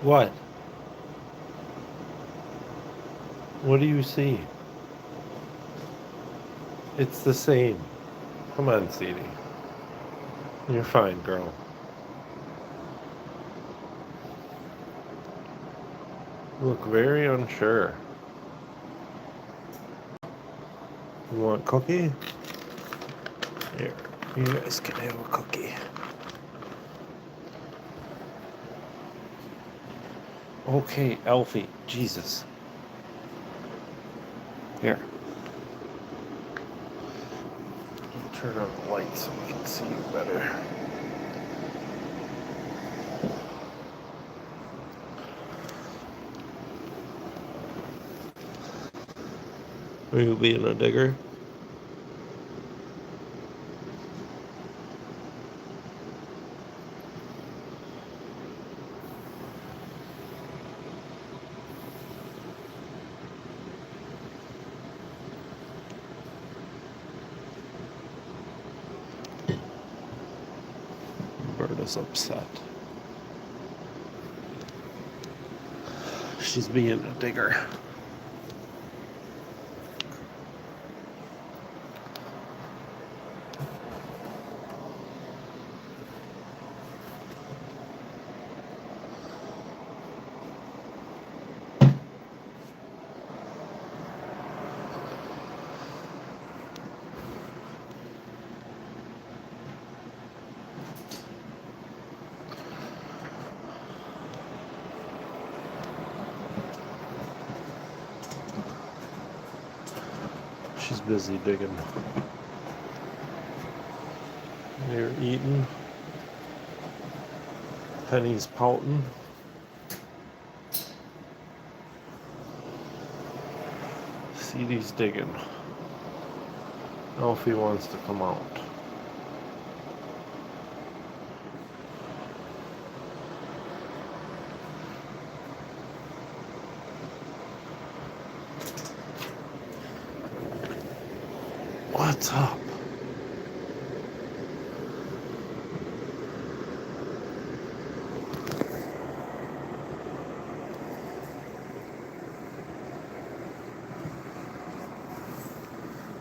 What? What do you see? It's the same. Come on, Sadie. You're fine, girl. You look very unsure. You want cookie? Here, you guys can have a cookie. Okay, Alfie, Jesus. Here. Turn on the light so we can see you better. Are you being a digger? Bird is upset. She's being a digger. She's busy digging. They're eating. Penny's pouting. Sadie's digging. Alfie wants to come out. What's up?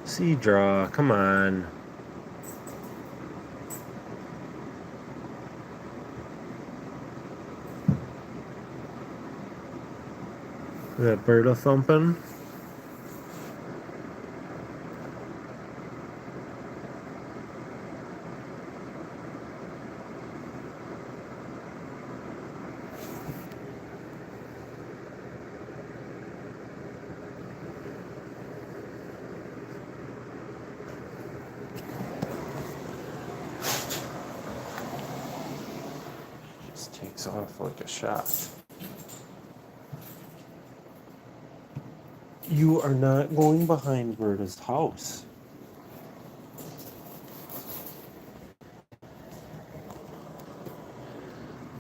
Cedra, come on. Is that bird a thumping? Just takes off like a shot. You are not going behind Berta's house.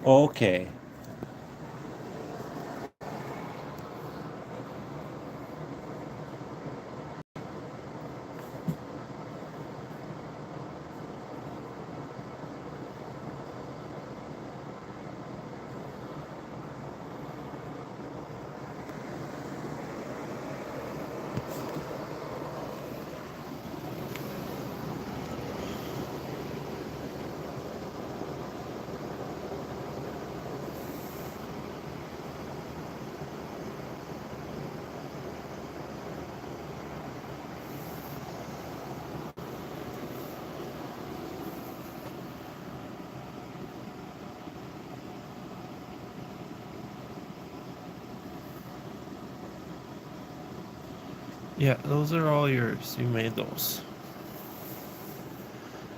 Okay. Yeah, those are all yours. You made those.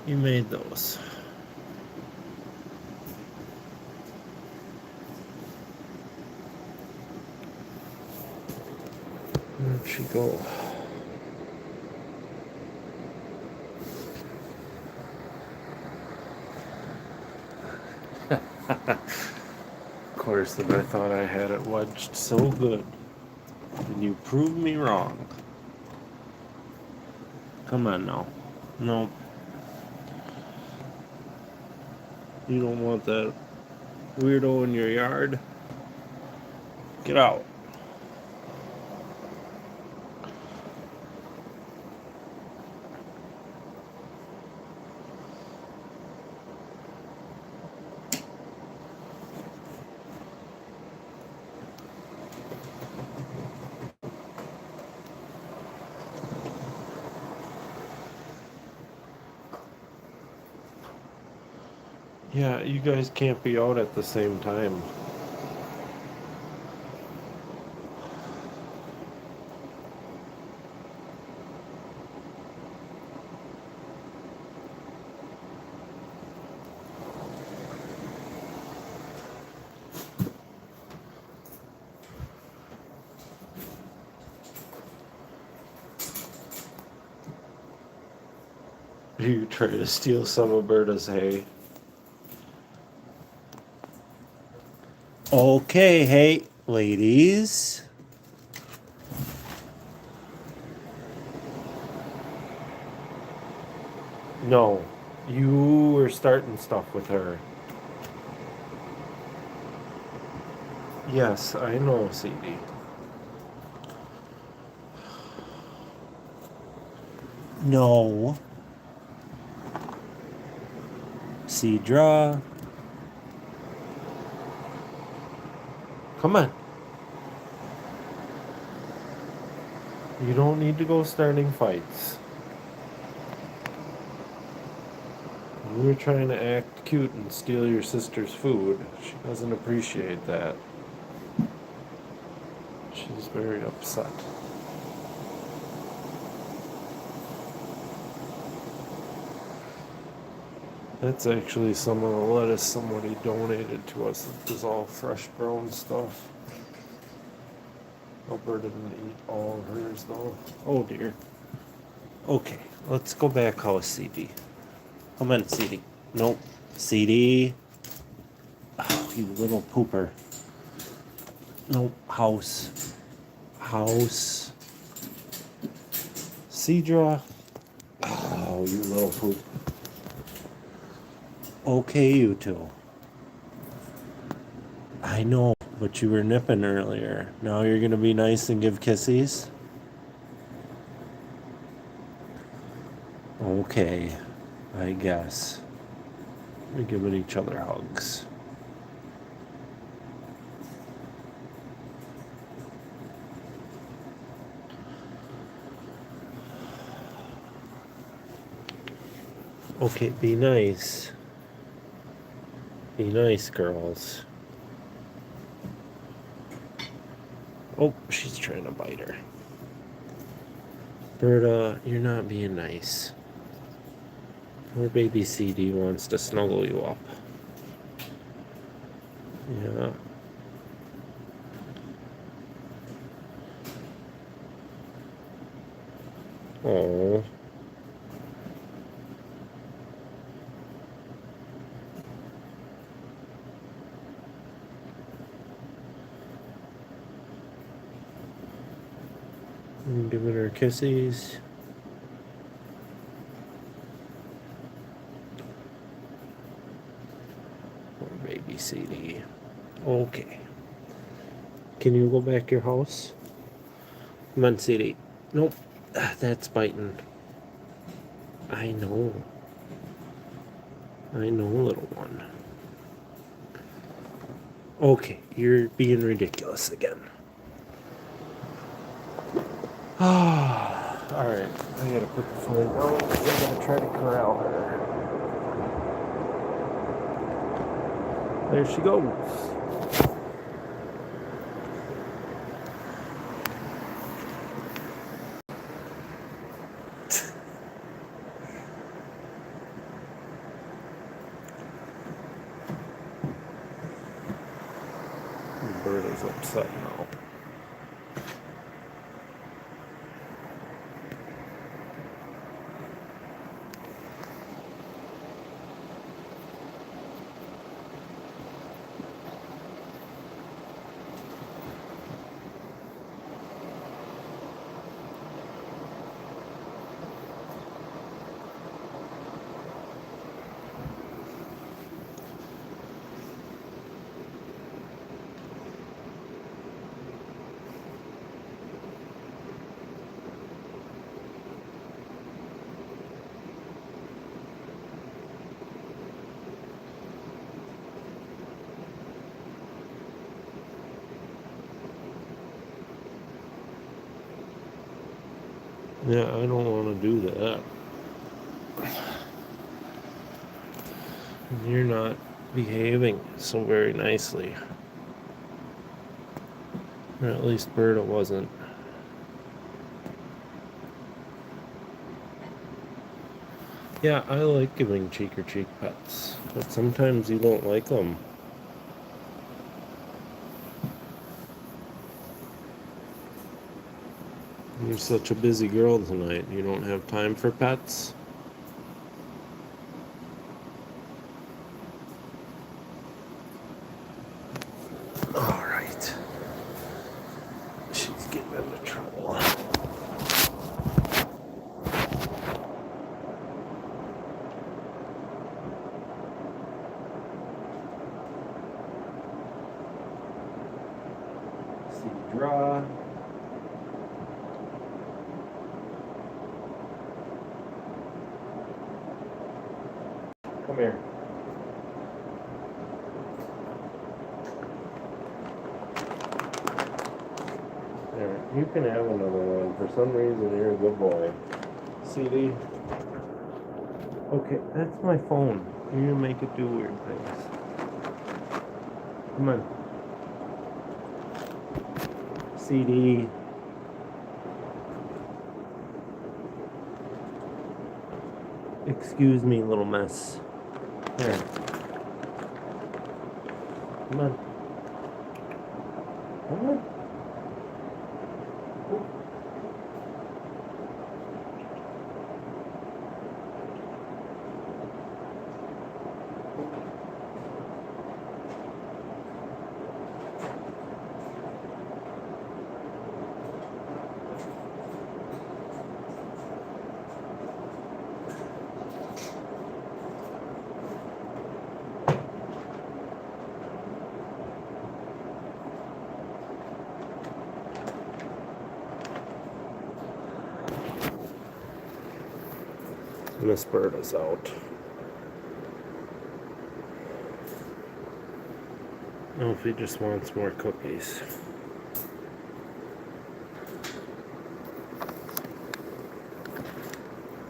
You made those. Where'd she go? Of course, that I thought I had it wedged so good. And you proved me wrong. Come on now. No. You don't want that weirdo in your yard? Get out. Yeah, you guys can't be out at the same time. You try to steal some of Berta's hay. Okay, hey, ladies. No, you were starting stuff with her. Yes, I know, CD. No. Cedra. Come on. You don't need to go starting fights. You were trying to act cute and steal your sister's food. She doesn't appreciate that. She's very upset. That's actually some of the lettuce somebody donated to us. It was all fresh grown stuff. Alberta didn't eat all of hers though. Oh dear. Okay, let's go back house, CD. Come on, CD. Nope. CD. Oh, you little pooper. Nope. House. House. Cedra. Oh, you little poop. Okay, you two. I know, but you were nipping earlier. Now you're gonna be nice and give kissies? Okay, I guess. We're giving each other hugs. Okay, be nice. Be nice, girls. Oh, she's trying to bite her. Berta, you're not being nice. Poor baby CD wants to snuggle you up. Yeah. Oh. Giving her kissies. Poor baby CD. Okay. Can you go back to your house? Come on, CD. Nope. That's biting. I know. I know, little one. Okay, you're being ridiculous again. Ah, alright. I gotta put the phone down because I gotta try to corral her. There she goes. Bird is upset now. Yeah, I don't want to do that. You're not behaving so very nicely. Or at least Berta wasn't. Yeah, I like giving cheek or cheek pets, but sometimes you don't like them. You're such a busy girl tonight. You don't have time for pets? All right. She's getting into trouble. See, draw. Come here. There, you can have another one. For some reason, you're a good boy. CD. Okay, that's my phone. You're gonna make it do weird things. Come on. CD. Excuse me, little mess. Here. Come on. Come on. Miss Berta's out. Oh, if he just wants more cookies.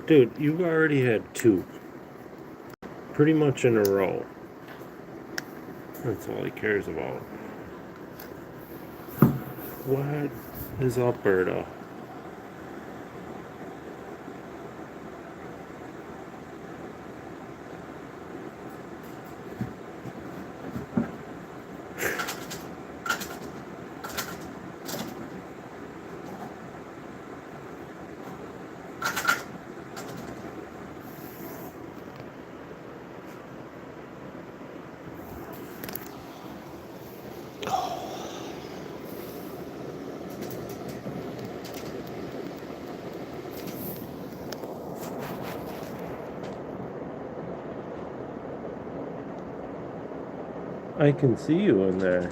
Dude, you've already had 2. Pretty much in a row. That's all he cares about. What is up, Berta? I can see you in there.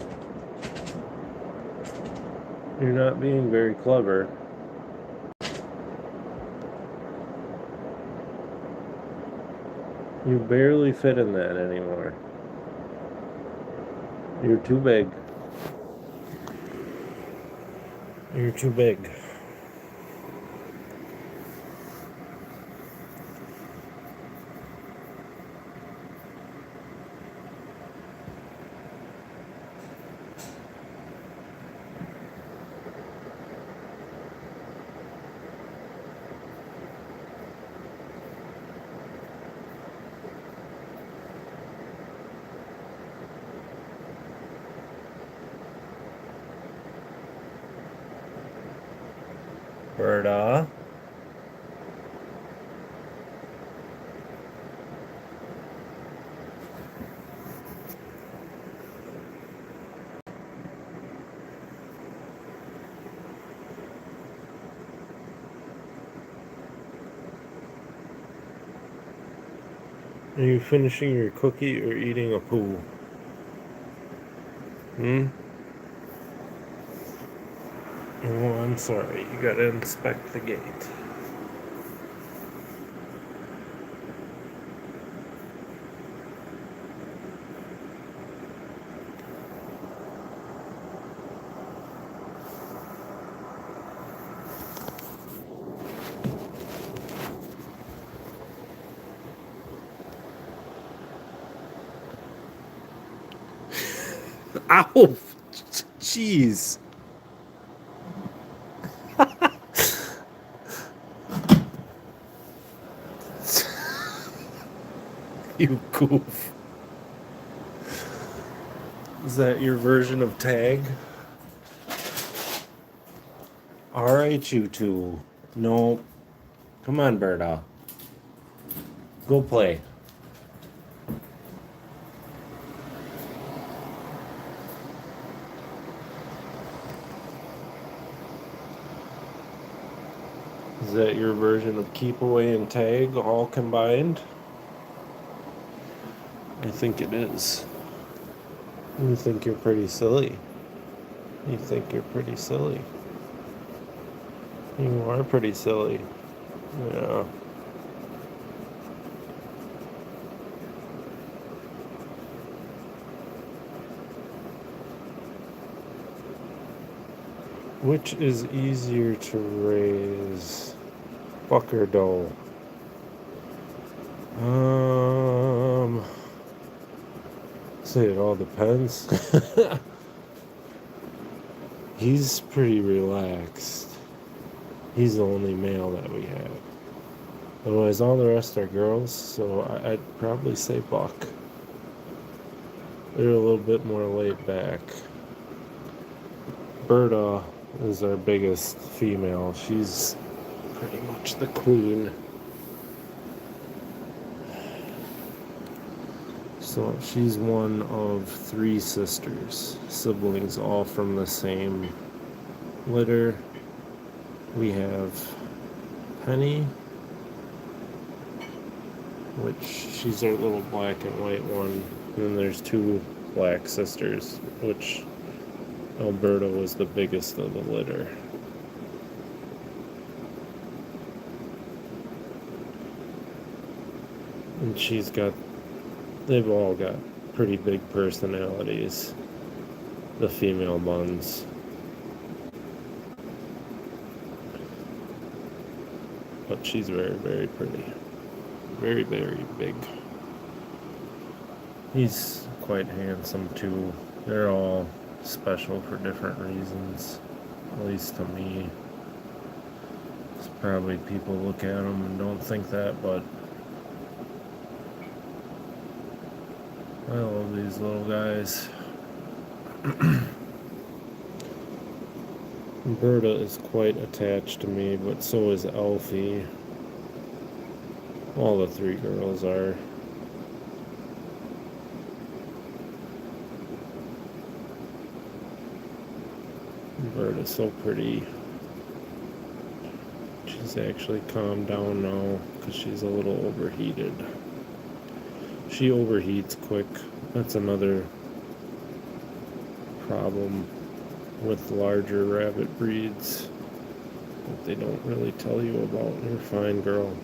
You're not being very clever. You barely fit in that anymore. You're too big. You're too big. Berta? Are you finishing your cookie or eating a poo? Oh, I'm sorry. You gotta inspect the gate. Ow! Jeez. You goof. Is that your version of tag? Alright, you two. No. Come on, Berta. Go play. Is that your version of keep away and tag all combined? I think it is. You think you're pretty silly. You think you're pretty silly. You are pretty silly. Yeah. Which is easier to raise? Buck or doe? Say it all depends. He's pretty relaxed. He's the only male that we have. Otherwise, all the rest are girls, so I'd probably say buck. They're a little bit more laid back. Berta is our biggest female. She's pretty much the queen. So she's one of 3 sisters, siblings, all from the same litter. We have Penny, which she's our little black and white one. And then there's 2 black sisters, which Alberta was the biggest of the litter. And they've all got pretty big personalities, the female buns. But she's very, very pretty. Very, very big. He's quite handsome too. They're all special for different reasons, at least to me. It's probably people look at them and don't think that, but I love these little guys. Berta is quite attached to me, but so is Elfie. All the 3 girls are. Berta's so pretty. She's actually calmed down now because she's a little overheated. She overheats quick. That's another problem with larger rabbit breeds that they don't really tell you about. You're fine, girl.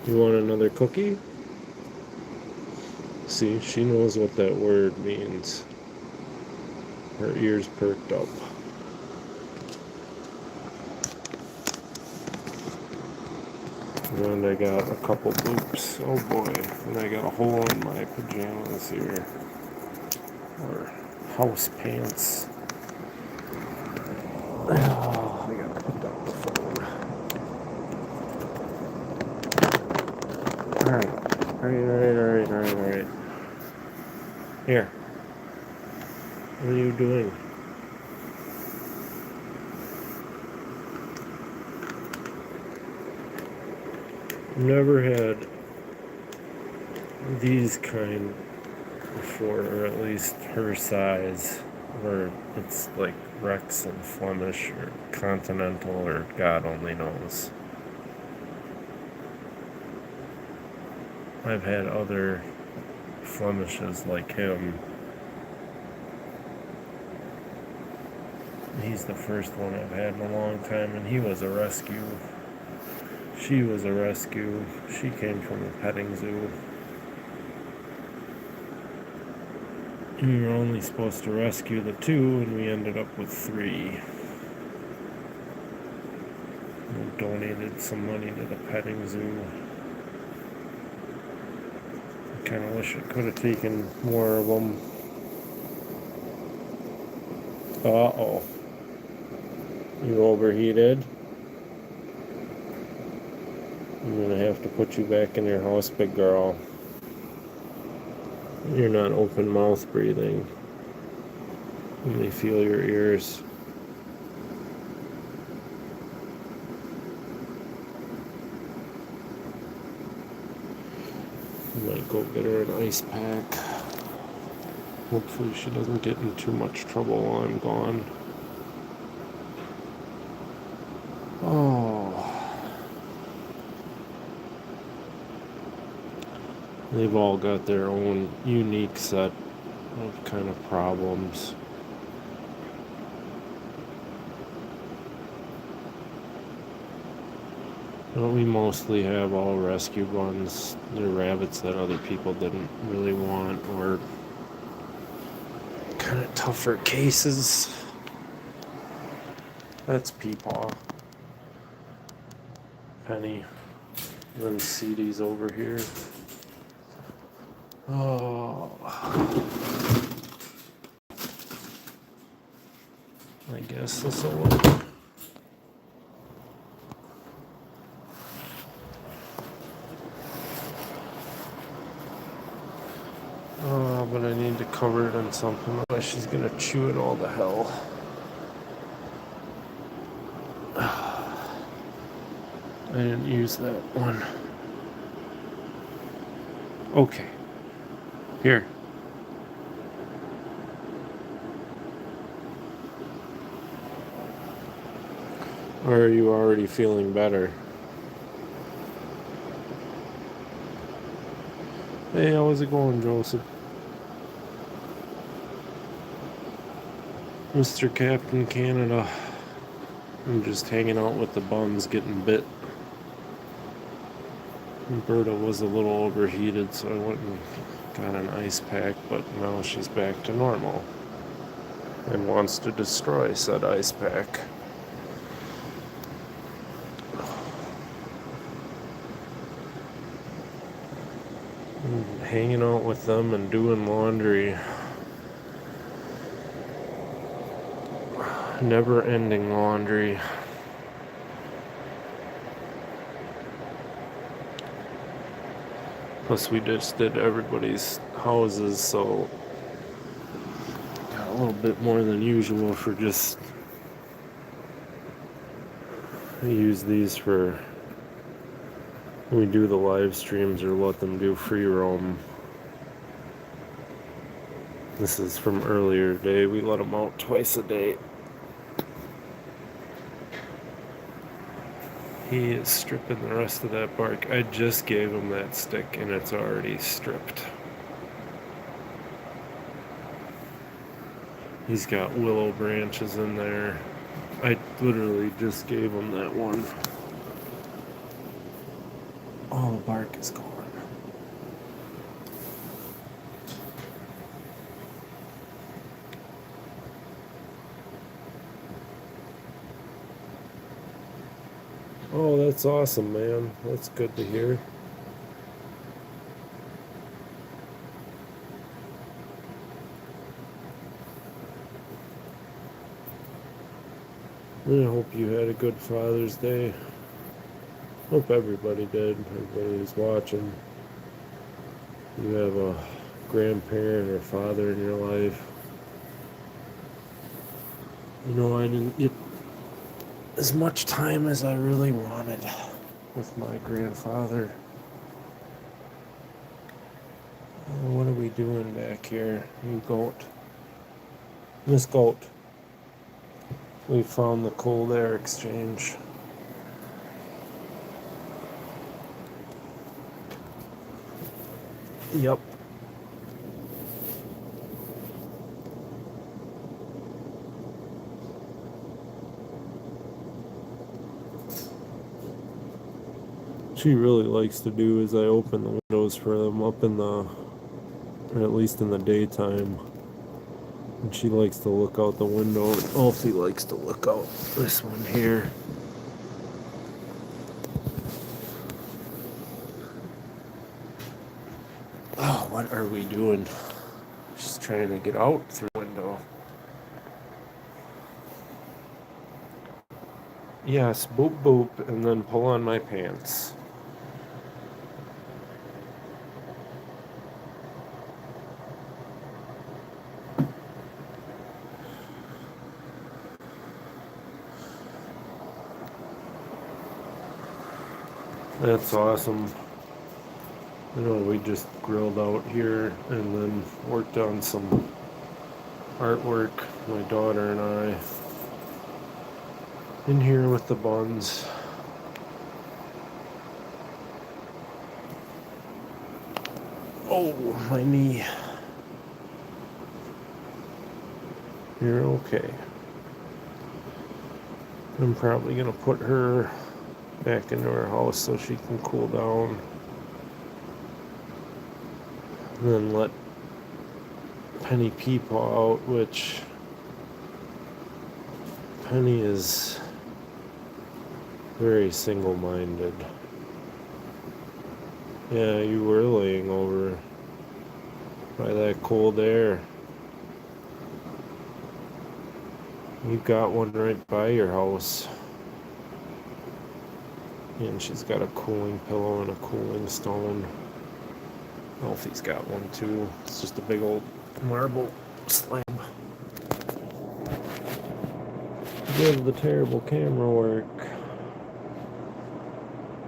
You want another cookie? See, she knows what that word means. Her ears perked up. And I got a couple boops. Oh boy. And I got a hole in my pajamas here. Or house pants. Oh, I gotta put down the phone. Alright. Here. What are you doing? Never had these kind before, or at least her size, where it's like Rex and Flemish or Continental or God only knows. I've had other Flemishes like him. He's the first one I've had in a long time, and he was a rescue. She was a rescue. She came from a petting zoo. We were only supposed to rescue the 2, and we ended up with 3. We donated some money to the petting zoo. I kind of wish I could have taken more of them. Uh-oh. You overheated? I'm gonna have to put you back in your house, big girl. You're not open mouth breathing. Let me feel your ears. I might go get her an ice pack. Hopefully she doesn't get in too much trouble while I'm gone. Oh. They've all got their own unique set of kind of problems. But we mostly have all rescue ones. They're rabbits that other people didn't really want, or kind of tougher cases. That's Peepaw. Penny. And then CD's over here. Oh. I guess this'll work. But I need to cover it in something, otherwise she's gonna chew it all to hell. I didn't use that one. Okay. Here. Or are you already feeling better? Hey, how's it going, Joseph? Mr. Captain Canada. I'm just hanging out with the buns getting bit. Berta was a little overheated, so I went and got an ice pack, but now she's back to normal and wants to destroy said ice pack. And hanging out with them and doing laundry. Never-ending laundry. Plus we just did everybody's houses, so got a little bit more than usual for just... I use these for when we do the live streams or let them do free roam. This is from earlier today. We let them out twice a day. He is stripping the rest of that bark. I just gave him that stick and it's already stripped. He's got willow branches in there. I literally just gave him that one. All the bark is gone. Oh, that's awesome, man. That's good to hear. I hope you had a good Father's Day. Hope everybody did. Everybody who's watching. You have a grandparent or father in your life. You know, I didn't get as much time as I really wanted with my grandfather. What are we doing back here, you goat? Miss Goat. We found the cold air exchange. Yep. She really likes to do is I open the windows for them up in the, or at least in the daytime. And she likes to look out the window. Alfie likes to look out this one here. Oh, what are we doing? Just trying to get out through the window. Yes, boop boop, and then pull on my pants. That's awesome. You know, we just grilled out here and then worked on some artwork, my daughter and I, in here with the buns. Oh, my knee. You're okay. I'm probably gonna put her back into her house so she can cool down. And then let Penny peepaw out, which Penny is very single-minded. Yeah, you were laying over by that cold air. You got one right by your house. And she's got a cooling pillow and a cooling stone. Alfie's got one too. It's just a big old marble slab. Give the terrible camera work.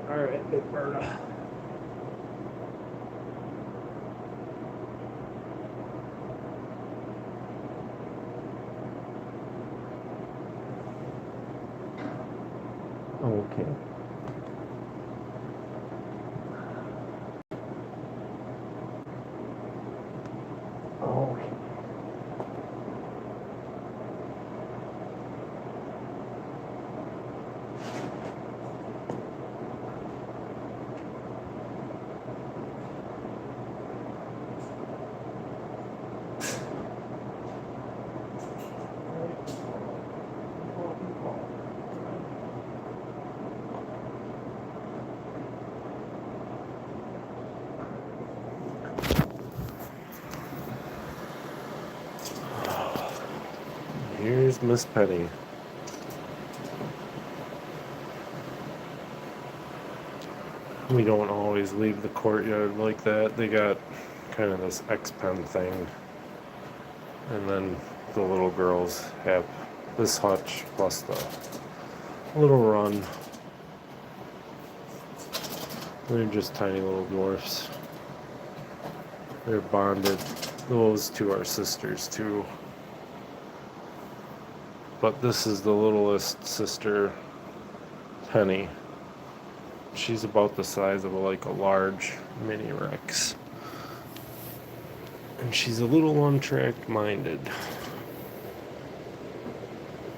Alright, Big Berta. Okay. Okay. Here's Miss Penny. We don't always leave the courtyard like that. They got kind of this X-Pen thing. And then the little girls have this hutch plus the little run. They're just tiny little dwarfs. They're bonded. Those two are sisters too. But this is the littlest sister, Penny. She's about the size of like a large mini Rex. And she's a little untracked minded.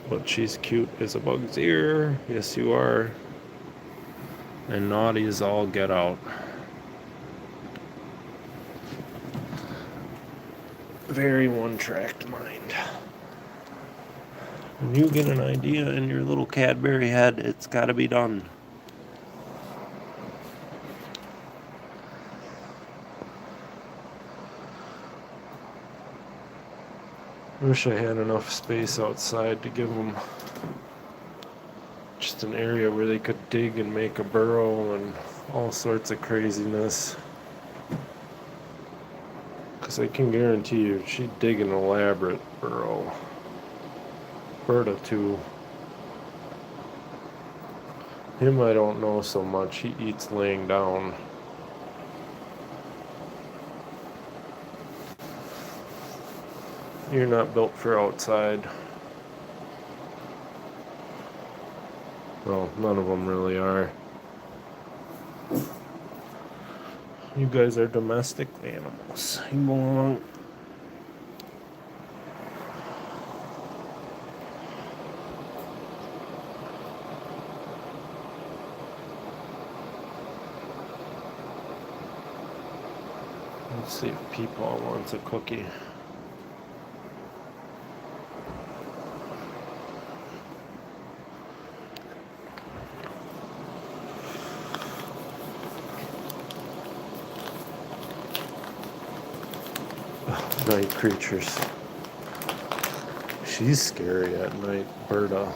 But she's cute as a bug's ear. Yes, you are. And naughty as all get out. Very one-tracked mind. When you get an idea in your little Cadbury head, it's gotta be done. I wish I had enough space outside to give them just an area where they could dig and make a burrow and all sorts of craziness. Because I can guarantee you she'd dig an elaborate burrow. Berta too. Him I don't know so much. He eats laying down. You're not built for outside. Well, none of them really are. You guys are domestic animals. You belong. Let's see if Peepaw wants a cookie. Night creatures. She's scary at night, Berta.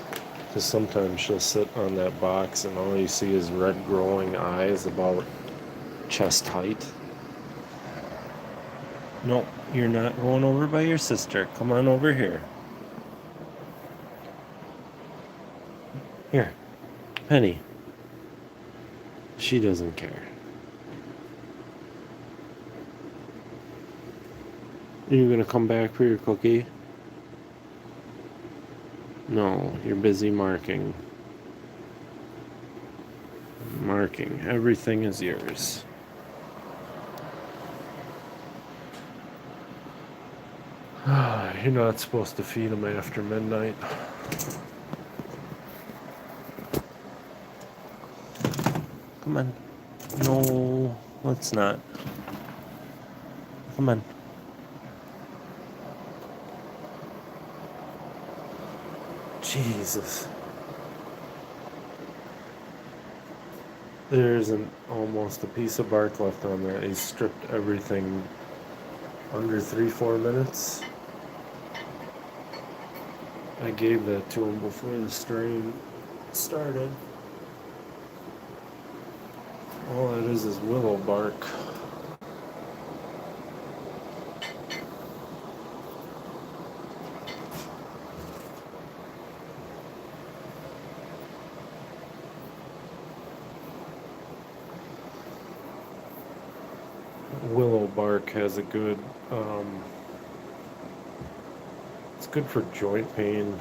Because sometimes she'll sit on that box and all you see is red glowing eyes about chest height. No, you're not going over by your sister. Come on over here. Here, Penny. She doesn't care. Are you gonna come back for your cookie? No, you're busy marking. Marking. Everything is yours. You're not supposed to feed them after midnight. Come on. No, let's not. Come on. Jesus. There isn't almost a piece of bark left on that. He stripped everything under 3-4 minutes. I gave that to him before the stream started. All that is willow bark. Willow bark has a good, it's good for joint pain.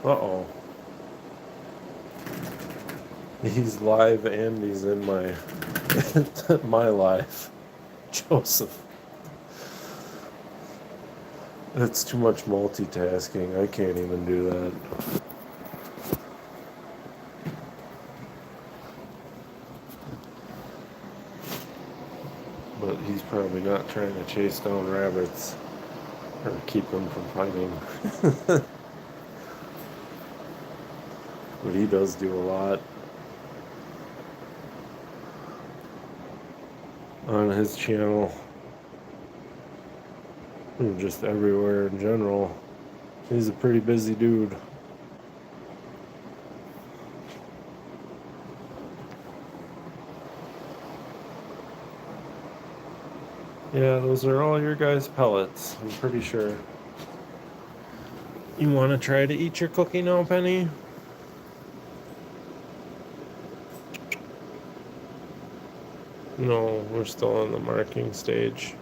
Uh-oh. He's live and he's in my my life. Joseph. That's too much multitasking. I can't even do that. But he's probably not trying to chase down rabbits or keep them from fighting. But he does do a lot on his channel, and just everywhere in general. He's a pretty busy dude. Yeah, those are all your guys' pellets, I'm pretty sure. You want to try to eat your cookie now, Penny? No, we're still on the marking stage.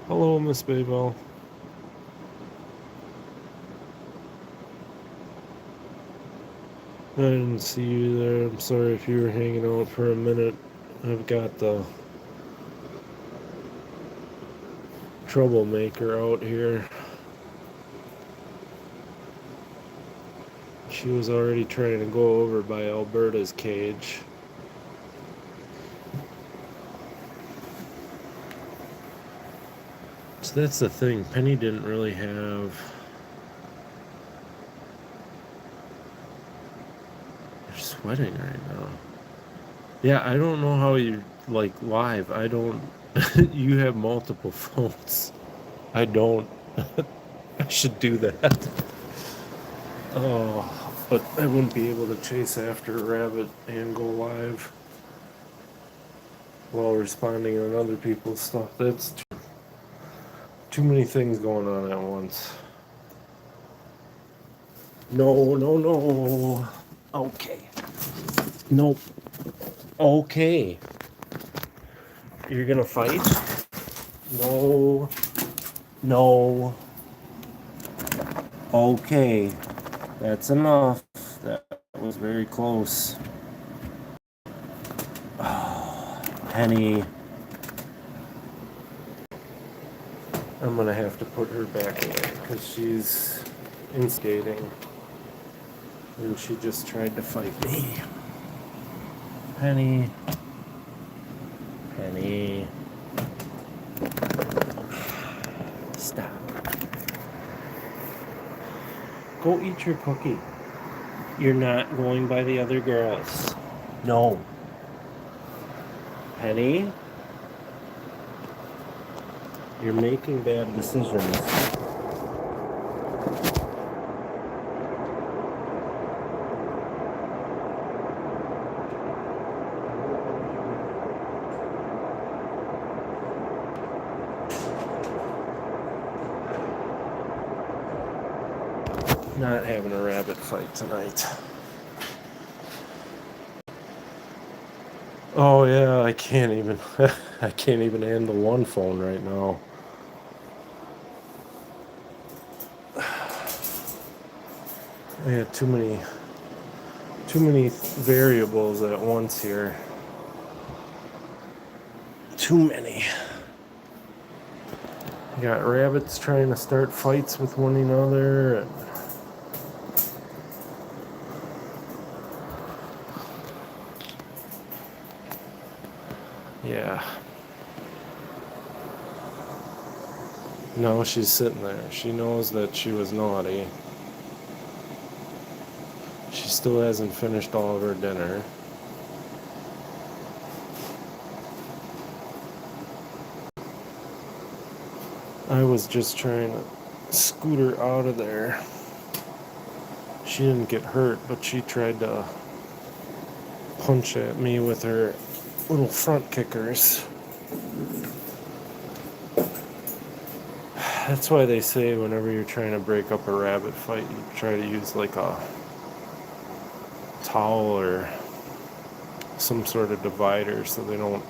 Hello, Miss Baybell. I didn't see you there. I'm sorry if you were hanging out for a minute. I've got the troublemaker out here. She was already trying to go over by Alberta's cage. So that's the thing. Penny didn't really have... You're sweating right now. Yeah, I don't know how you're, like, live. I don't... You have multiple phones. I don't. I should do that. Oh, but I wouldn't be able to chase after a rabbit and go live while responding on other people's stuff. That's too many things going on at once. No, no, no. Okay. Nope. Okay. You're gonna fight? No. No. Okay. That's enough. That was very close. Oh, Penny. I'm gonna have to put her back away because she's instigating. And she just tried to fight me. Penny. Penny. Stop. Go eat your cookie. You're not going by the other girls. No. Penny? You're making bad decisions. Not having a rabbit fight tonight. Oh yeah, I can't even I can't even handle one phone right now. I had too many variables at once here. Too many. You got rabbits trying to start fights with one another, and yeah. No, she's sitting there. She knows that she was naughty. She still hasn't finished all of her dinner. I was just trying to scoot her out of there. She didn't get hurt, but she tried to punch at me with her little front kickers. That's why they say whenever you're trying to break up a rabbit fight, you try to use like a towel or some sort of divider so they don't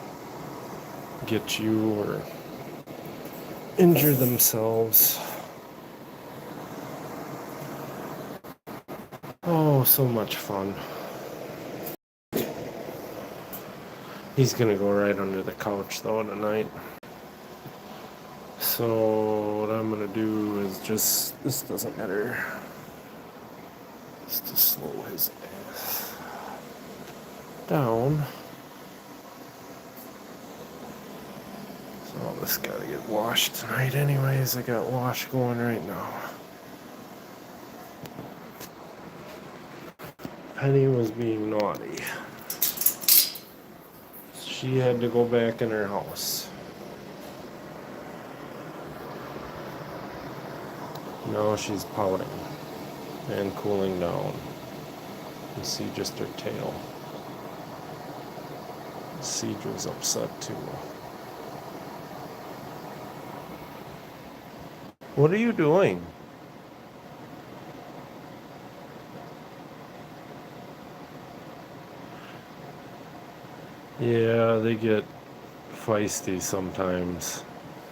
get you or injure themselves. Oh, so much fun. He's gonna go right under the couch though tonight. So what I'm gonna do is just, this doesn't matter, just to slow his ass down. So this gotta get washed tonight anyways. I got wash going right now. Penny was being naughty. She had to go back in her house. Now she's pouting and cooling down. You see just her tail. Cedra's upset too. What are you doing? Yeah, they get feisty sometimes.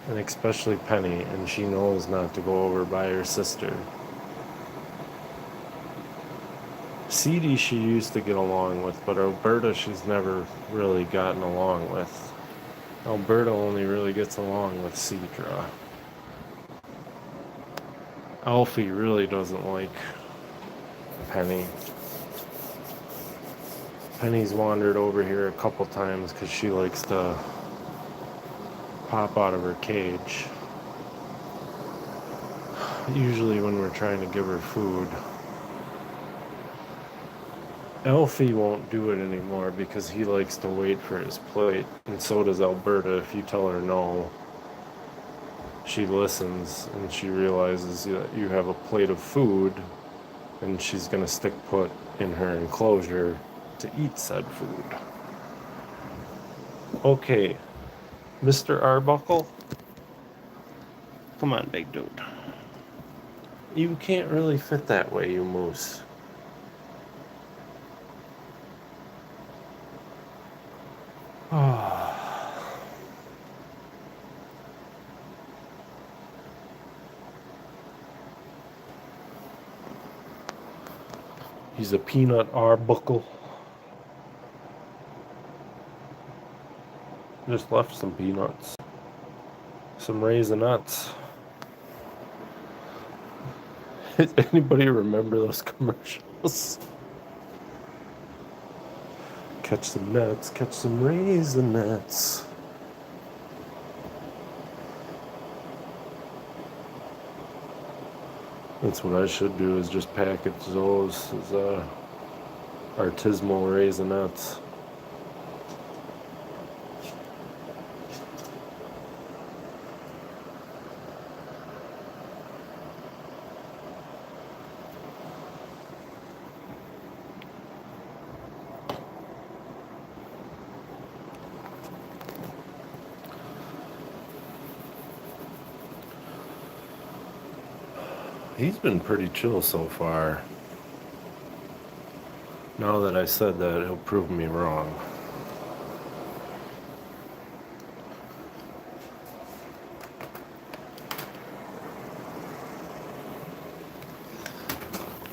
And especially Penny, and she knows not to go over by her sister. Celie she used to get along with, but Alberta she's never really gotten along with. Alberta only really gets along with Cedra. Alfie really doesn't like Penny. Penny's wandered over here a couple times because she likes to pop out of her cage. Usually when we're trying to give her food. Alfie won't do it anymore because he likes to wait for his plate, and so does Alberta. If you tell her no, she listens and she realizes that you have a plate of food and she's going to stick put in her enclosure to eat said food. Okay, Mr. Arbuckle, come on, big dude. You can't really fit that way, you moose. He's a peanut Arbuckle. Just left some peanuts. Some Raisinets. Does anybody remember those commercials? Catch some nuts, catch some Raisinets. That's what I should do, is just package those as artisanal Raisinets. He's been pretty chill so far. Now that I said that, he'll prove me wrong.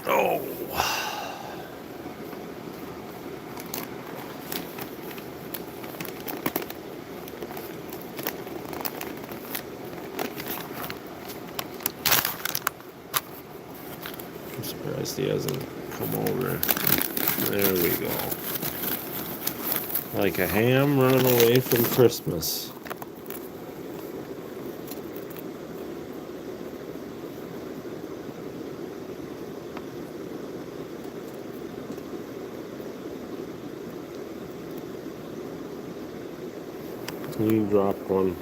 Oh. I'm surprised he hasn't come over. There we go. Like a ham running away from Christmas. You dropped one.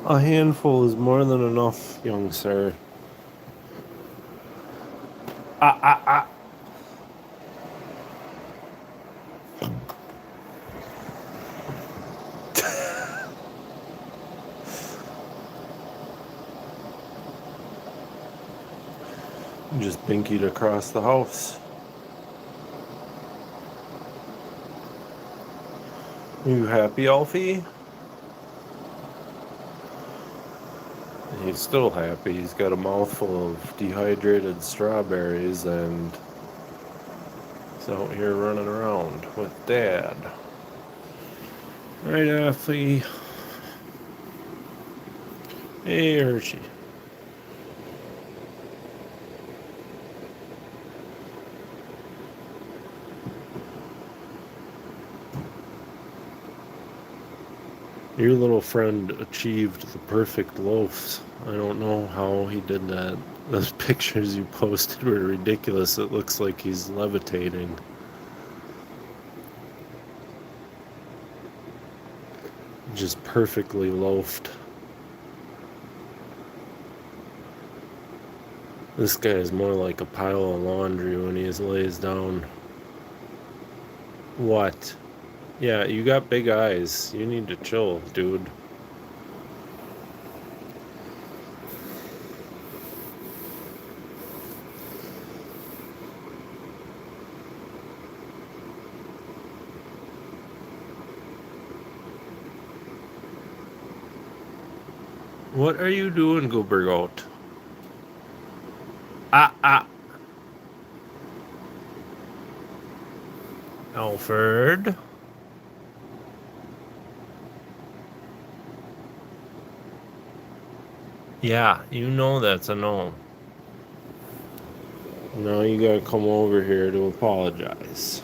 A handful is more than enough, young sir. Ah. Just binkied across the house. You happy, Alfie? He's still happy. He's got a mouthful of dehydrated strawberries and he's out here running around with Dad. Right, Alfie? Hey, Hershey. Your little friend achieved the perfect loaves. I don't know how he did that. Those pictures you posted were ridiculous. It looks like he's levitating. Just perfectly loafed. This guy is more like a pile of laundry when he lays down. What? Yeah, you got big eyes. You need to chill, dude. What are you doing, Goober Goat? Alfred? Yeah, you know that's a no. Now you gotta come over here to apologize.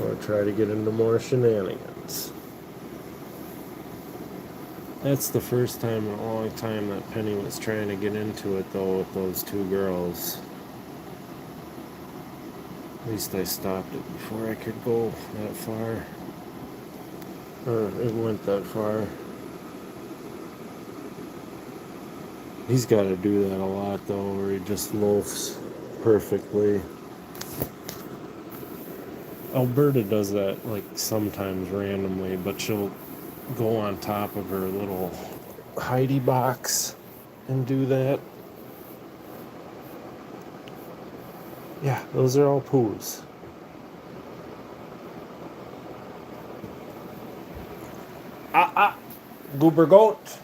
Or try to get into more shenanigans. That's the first time in a long time that Penny was trying to get into it, though, with those two girls. At least I stopped it before I could go that far. Or it went that far. He's got to do that a lot, though, where he just loafs perfectly. Alberta does that, like, sometimes randomly, but she'll go on top of her little Heidi box and do that. Yeah, those are all poos. Goober Goat.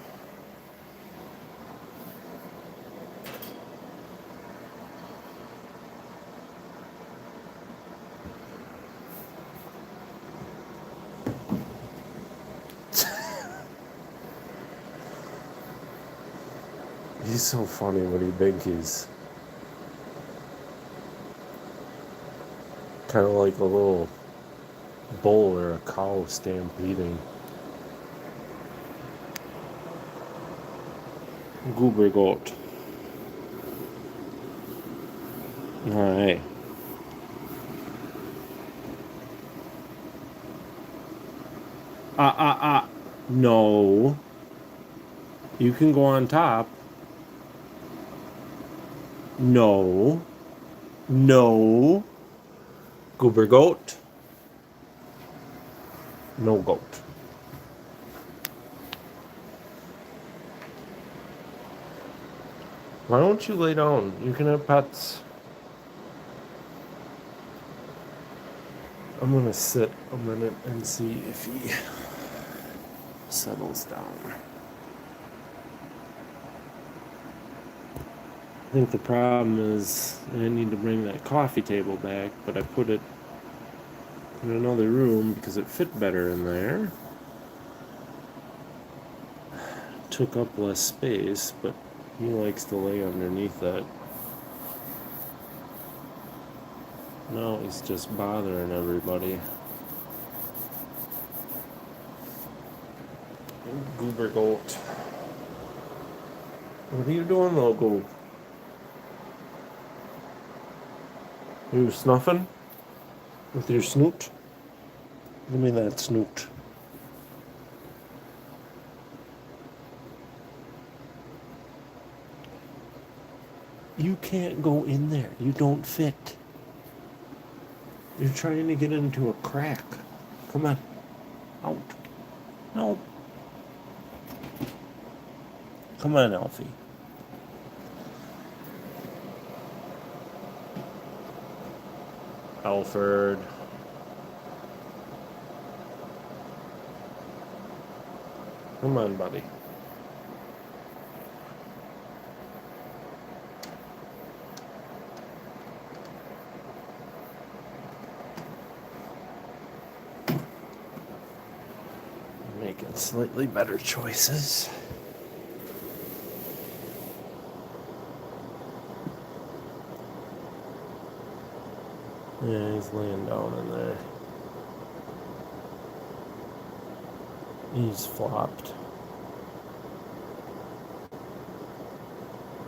He's so funny when he binkies. Kind of like a little bull or a cow stampeding. Goober Goat. Alright. No. You can go on top. No. No. Goober goat. No goat. Why don't you lay down? You can have pets. I'm gonna sit a minute and see if he settles down. I think the problem is I need to bring that coffee table back, but I put it in another room because it fit better in there. Took up less space, but he likes to lay underneath that. Now he's just bothering everybody. Goober goat. What are you doing, little goat? Are you snuffing with your snoot? Give me that snoot. You can't go in there. You don't fit. You're trying to get into a crack. Come on. Out. No. Come on, Alfie. Alfred. Come on, buddy. Making slightly better choices. Yeah, he's laying down in there. He's flopped.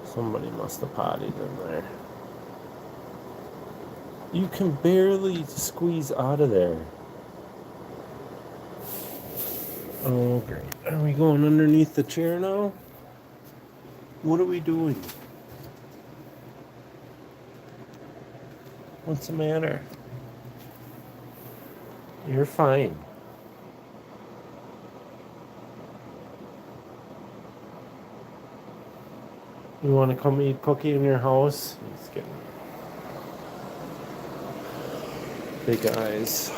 Somebody must have pottied in there. You can barely squeeze out of there. Oh, great. Are we going underneath the chair now? What are we doing? What's the matter? You're fine. You want to come eat cookie in your house? He's getting big eyes.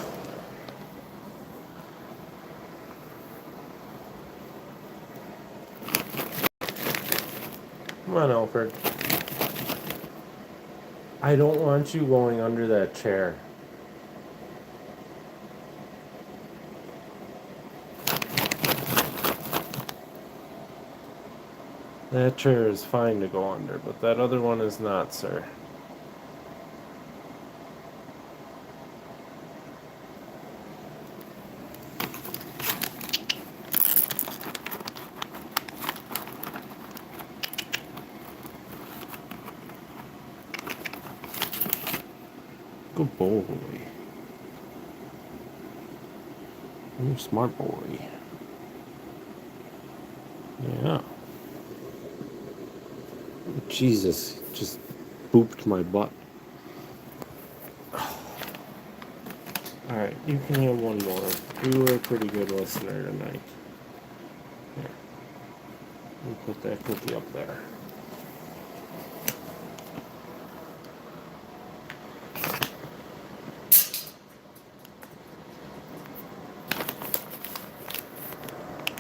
Come on, Alfred. I don't want you going under that chair. That chair is fine to go under, but that other one is not, sir. Good boy. You're a smart boy. Yeah. Jesus, just booped my butt. Alright, you can have one more. You were a pretty good listener tonight. Here. We'll put that cookie up there.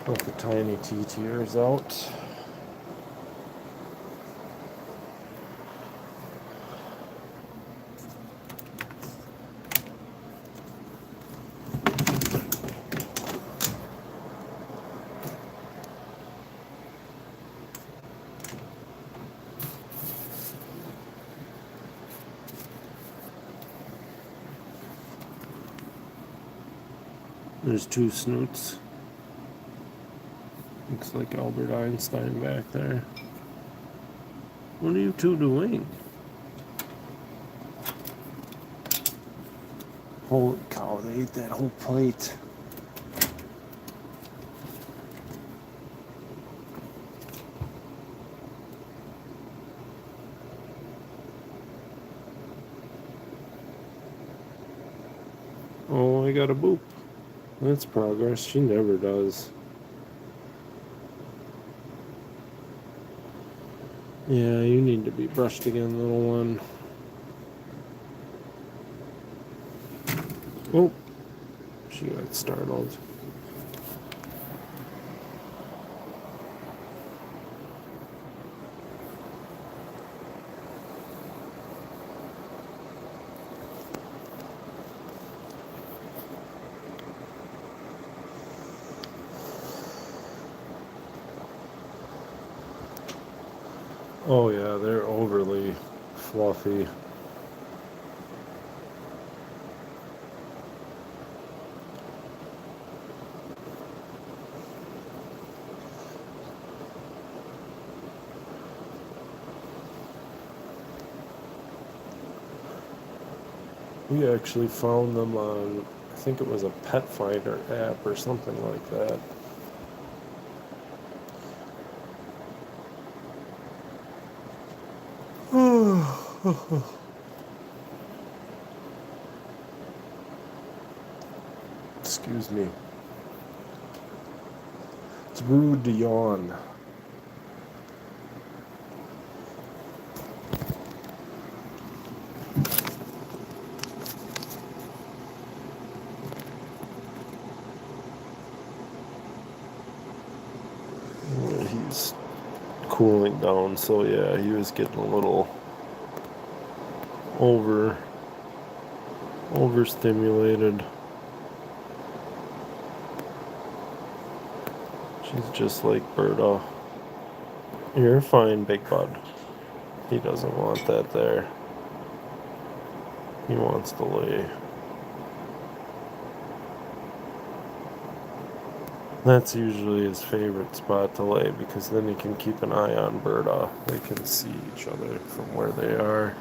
Put the tiny tea tears out. There's two snoots. Looks like Albert Einstein back there. What are you two doing? Holy cow, they ate that whole plate. Oh, I got a boop. That's progress. She never does. Yeah, you need to be brushed again, little one. Oh, she got startled. Oh yeah, they're overly fluffy. We actually found them on, I think it was a Pet Finder app or something like that. Excuse me. It's rude to yawn. He's cooling down, so yeah, he was getting a little overstimulated. She's just like Berta. You're fine, big bud. He doesn't want that there. He wants to lay. That's usually his favorite spot to lay because then he can keep an eye on Berta. They can see each other from where they are.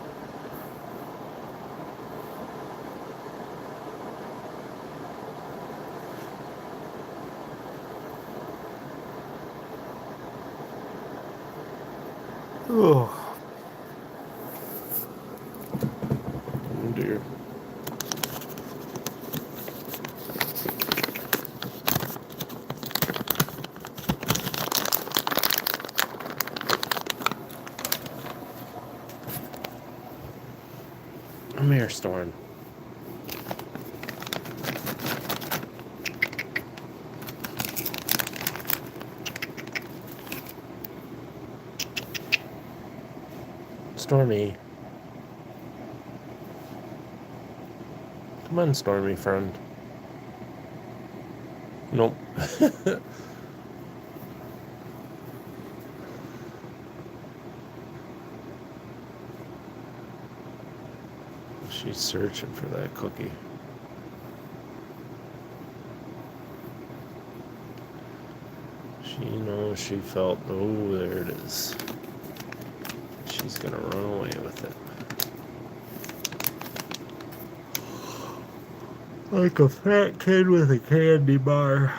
Oh dear. Come here, Storm. Stormy. Come on, Stormy friend. Nope. She's searching for that cookie. She knows she felt, oh, there it is. She's gonna run away with it. Like a fat kid with a candy bar.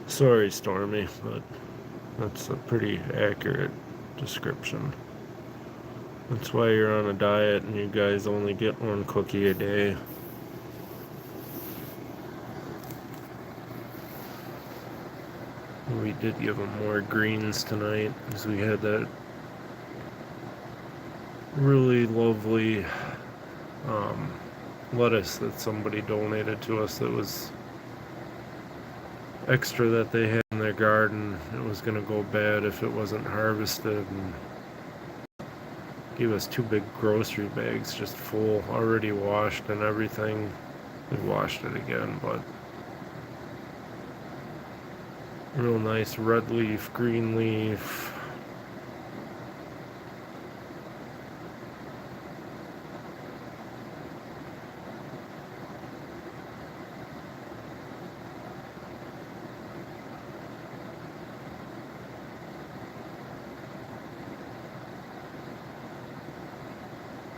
Sorry, Stormy, but that's a pretty accurate description. That's why you're on a diet and you guys only get one cookie a day. We did give them more greens tonight because we had that really lovely lettuce that somebody donated to us that was extra that they had in their garden. It was going to go bad if it wasn't harvested, and gave us 2 big grocery bags just full, already washed and everything. We washed it again, but real nice red leaf, green leaf.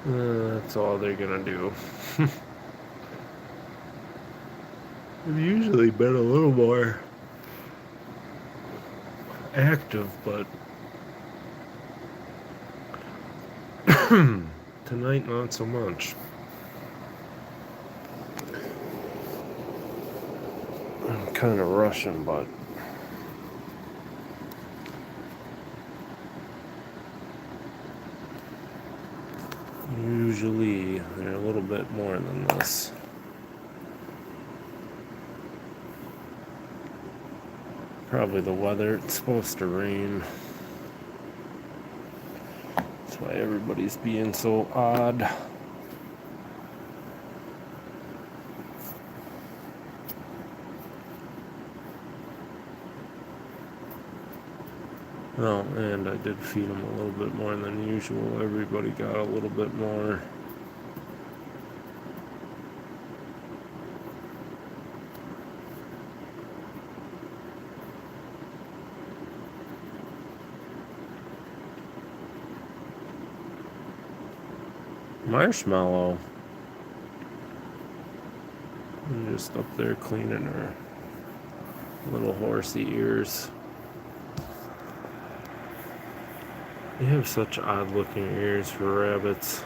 That's all they're gonna do. They've usually been a little more active, but tonight not so much. kind of rushing, but usually they're a little bit more than this. Probably the weather. It's supposed to rain. That's why everybody's being so odd. Oh, and I did feed them a little bit more than usual. Everybody got a little bit more. Marshmallow. I'm just up there cleaning her little horsey ears. They have such odd looking ears for rabbits.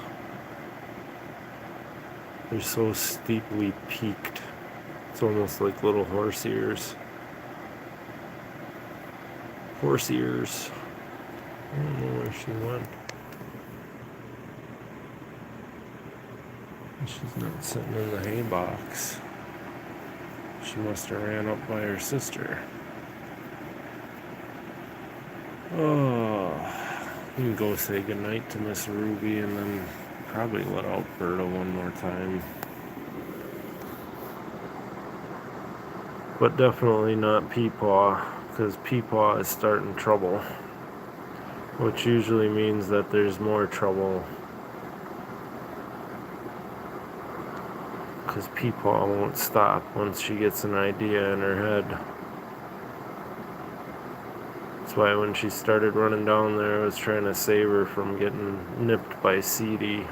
They're so steeply peaked. It's almost like little horse ears. Horse ears. I don't know where she went. She's not sitting in the hay box. She must have ran up by her sister. Oh, you can go say goodnight to Miss Ruby and then probably let out Berta one more time. But definitely not Peepaw, because Peepaw is starting trouble. Which usually means that there's more trouble. Because Peepaw won't stop once she gets an idea in her head. That's why when she started running down there, I was trying to save her from getting nipped by CD.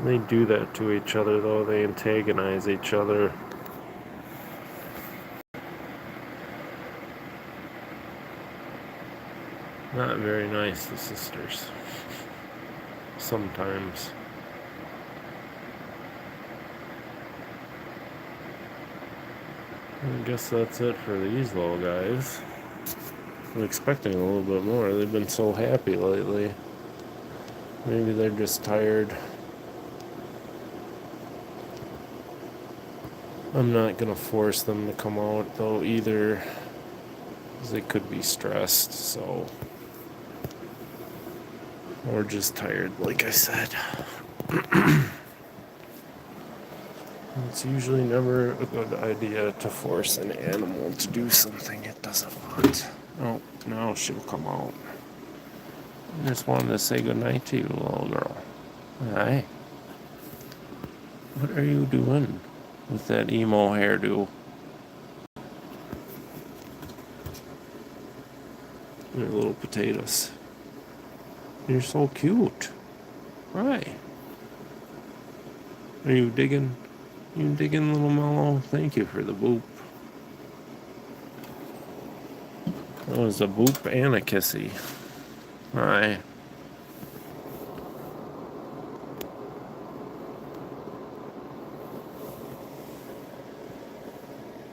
They do that to each other, though. They antagonize each other. Not very nice, the sisters. Sometimes. I guess that's it for these little guys. I'm expecting a little bit more. They've been so happy lately. Maybe they're just tired. I'm not gonna force them to come out though either, because they could be stressed, so. Or just tired, like I said. It's usually never a good idea to force an animal to do something it doesn't want. Oh, now she'll come out. I just wanted to say goodnight to you, little girl. Hi. What are you doing with that emo hairdo? Your little potatoes. You're so cute. Why? Are you digging? You digging, little Mellow? Thank you for the boop. That was a boop and a kissy. Hi.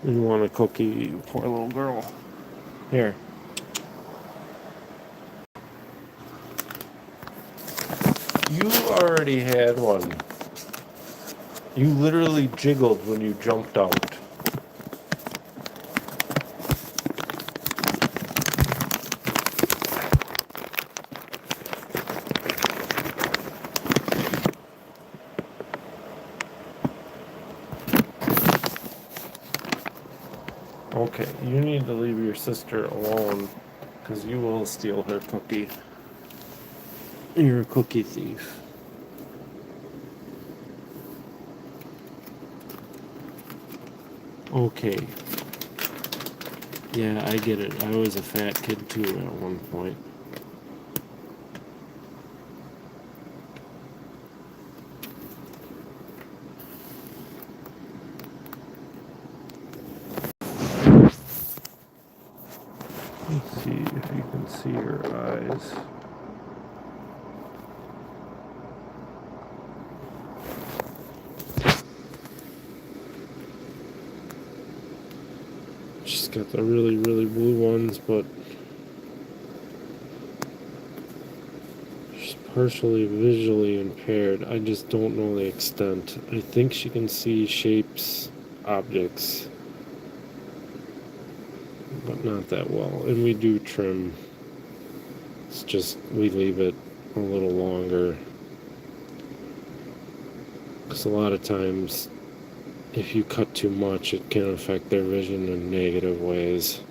You want a cookie, you poor little girl. Here. You already had one. You literally jiggled when you jumped out. Okay, you need to leave your sister alone, because you will steal her cookie. You're a cookie thief. Okay. Yeah, I get it. I was a fat kid too at one point. Let's see if you can see her eyes. She's got the really, really blue ones, but she's partially visually impaired. I just don't know the extent. I think she can see shapes, objects, but not that well. And we do trim. It's just we leave it a little longer. Because a lot of times, if you cut too much, it can affect their vision in negative ways.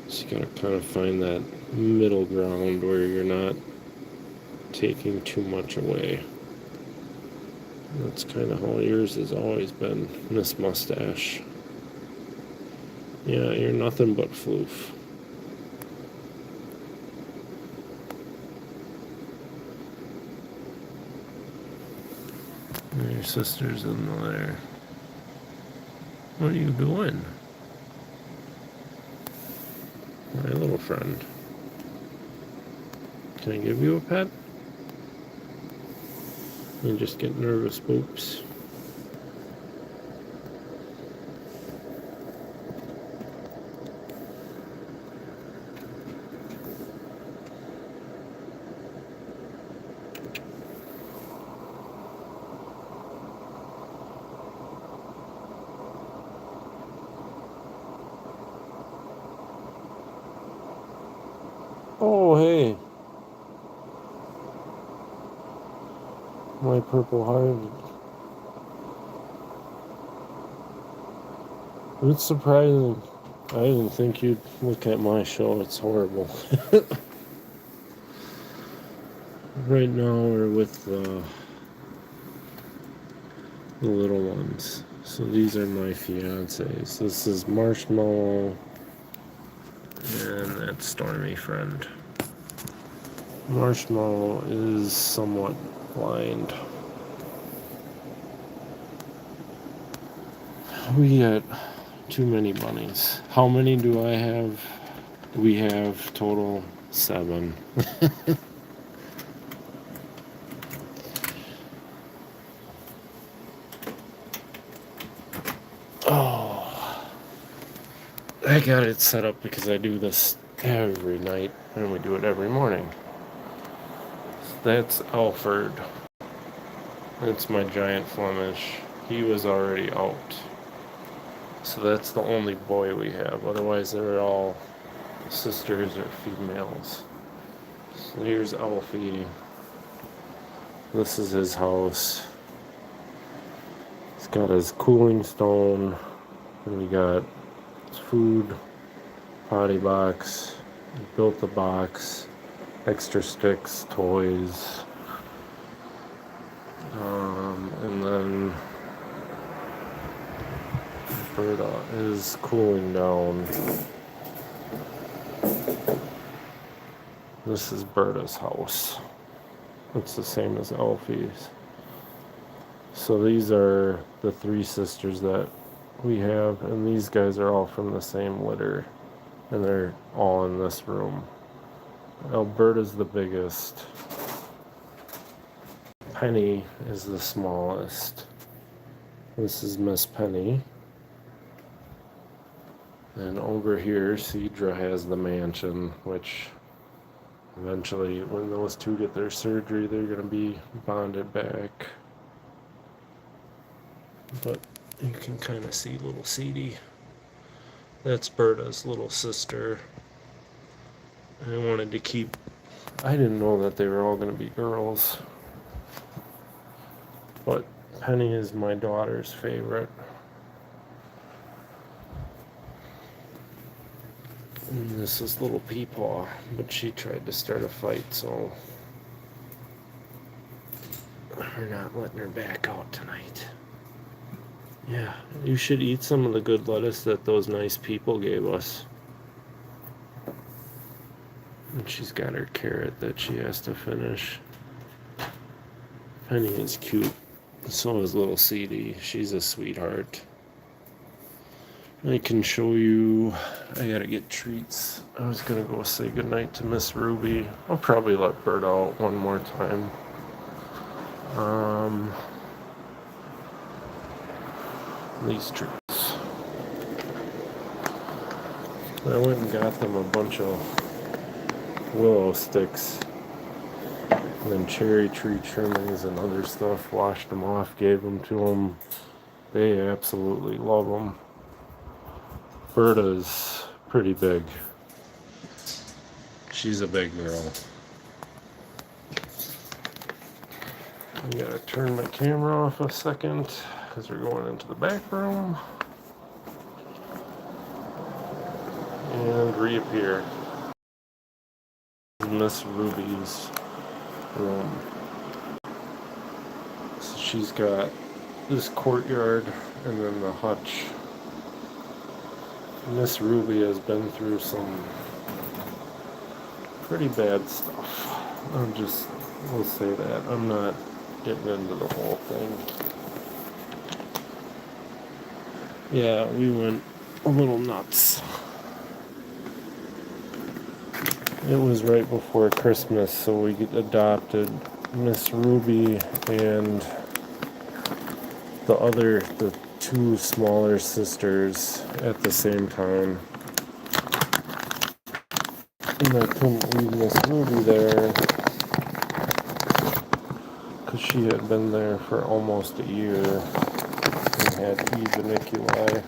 So you gotta kind of find that middle ground where you're not taking too much away. That's kind of how yours has always been, Miss Mustache. Yeah, you're nothing but floof. And your sister's in there. What are you doing? My little friend. Can I give you a pet? You just get nervous, poops. Oh, hey. My purple heart. It's surprising. I didn't think you'd look at my show. It's horrible. Right now we're with the little ones. So these are my fiancés. This is Marshmallow and that's Stormy Friend. Marshmallow is somewhat blind. We got too many bunnies. How many do I have? We have total 7. Oh, I got it set up because I do this every night and we do it every morning. That's Alfred. That's my giant Flemish. He was already out. So that's the only boy we have. Otherwise, they're all sisters or females. So here's Alfie. This is his house. He's got his cooling stone. And we got his food, potty box. He built the box. Extra sticks, toys. And then Berta is cooling down. This is Berta's house. It's the same as Alfie's. So these are the 3 sisters that we have, and these guys are all from the same litter, and they're all in this room. Alberta's the biggest. Penny is the smallest. This is Miss Penny. And over here, Cedra has the mansion, which eventually, when those 2 get their surgery, they're going to be bonded back. But you can kind of see little Ceedie. That's Berta's little sister. I wanted to keep... I didn't know that they were all going to be girls. But Penny is my daughter's favorite. And this is little Peepaw, but she tried to start a fight, so we're not letting her back out tonight. Yeah, you should eat some of the good lettuce that those nice people gave us. And she's got her carrot that she has to finish. Penny is cute. So is little Ceedie. She's a sweetheart. I can show you. I gotta get treats. I was gonna go say goodnight to Miss Ruby. I'll probably let Bert out one more time. These treats. I went and got them a bunch of willow sticks and then cherry tree trimmings and other stuff. Washed them off, gave them to them. They absolutely love them. Berta's pretty big. She's a big girl. I gotta turn my camera off a second because we're going into the back room and reappear. Miss Ruby's room. So she's got this courtyard and then the hutch. Miss Ruby has been through some pretty bad stuff. We'll say that. I'm not getting into the whole thing. Yeah, we went a little nuts. It was right before Christmas, so we adopted Miss Ruby and the two smaller sisters at the same time. And I couldn't leave Miss Ruby there because she had been there for almost a year and had evaniculi.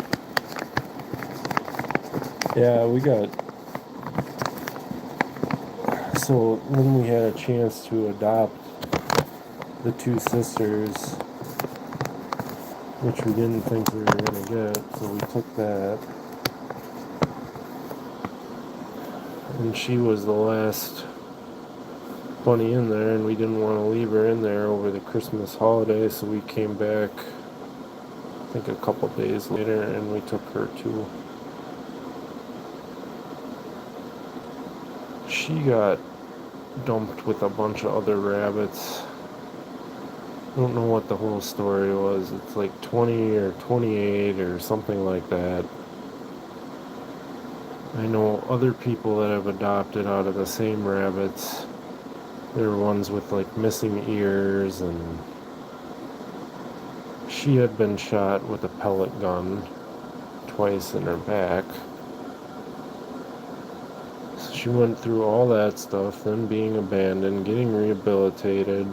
Yeah, so when we had a chance to adopt the two sisters, which we didn't think we were going to get, so we took that. And she was the last bunny in there, and we didn't want to leave her in there over the Christmas holiday, so we came back, I think a couple days later, and we took her too. She got dumped with a bunch of other rabbits. I don't know what the whole story was. It's like 20 or 28 or something like that. I know other people that have adopted out of the same rabbits. There were ones with like missing ears, and she had been shot with a pellet gun twice in her back. So she went through all that stuff, then being abandoned, getting rehabilitated,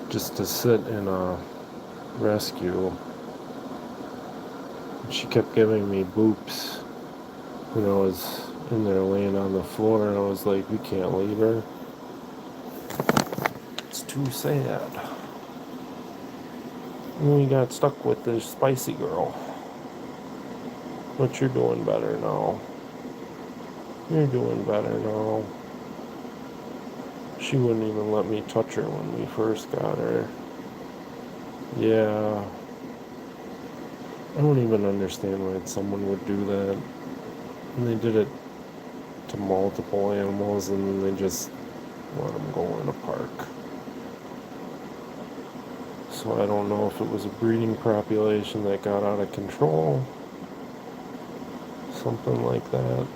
just to sit in a rescue. She kept giving me boops when I was in there laying on the floor, and I was like, we can't leave her. It's too sad. And we got stuck with this spicy girl. But you're doing better now. You're doing better now. She wouldn't even let me touch her when we first got her. Yeah. I don't even understand why someone would do that. And they did it to multiple animals, and they just let them go in a park. So I don't know if it was a breeding population that got out of control. Something like that.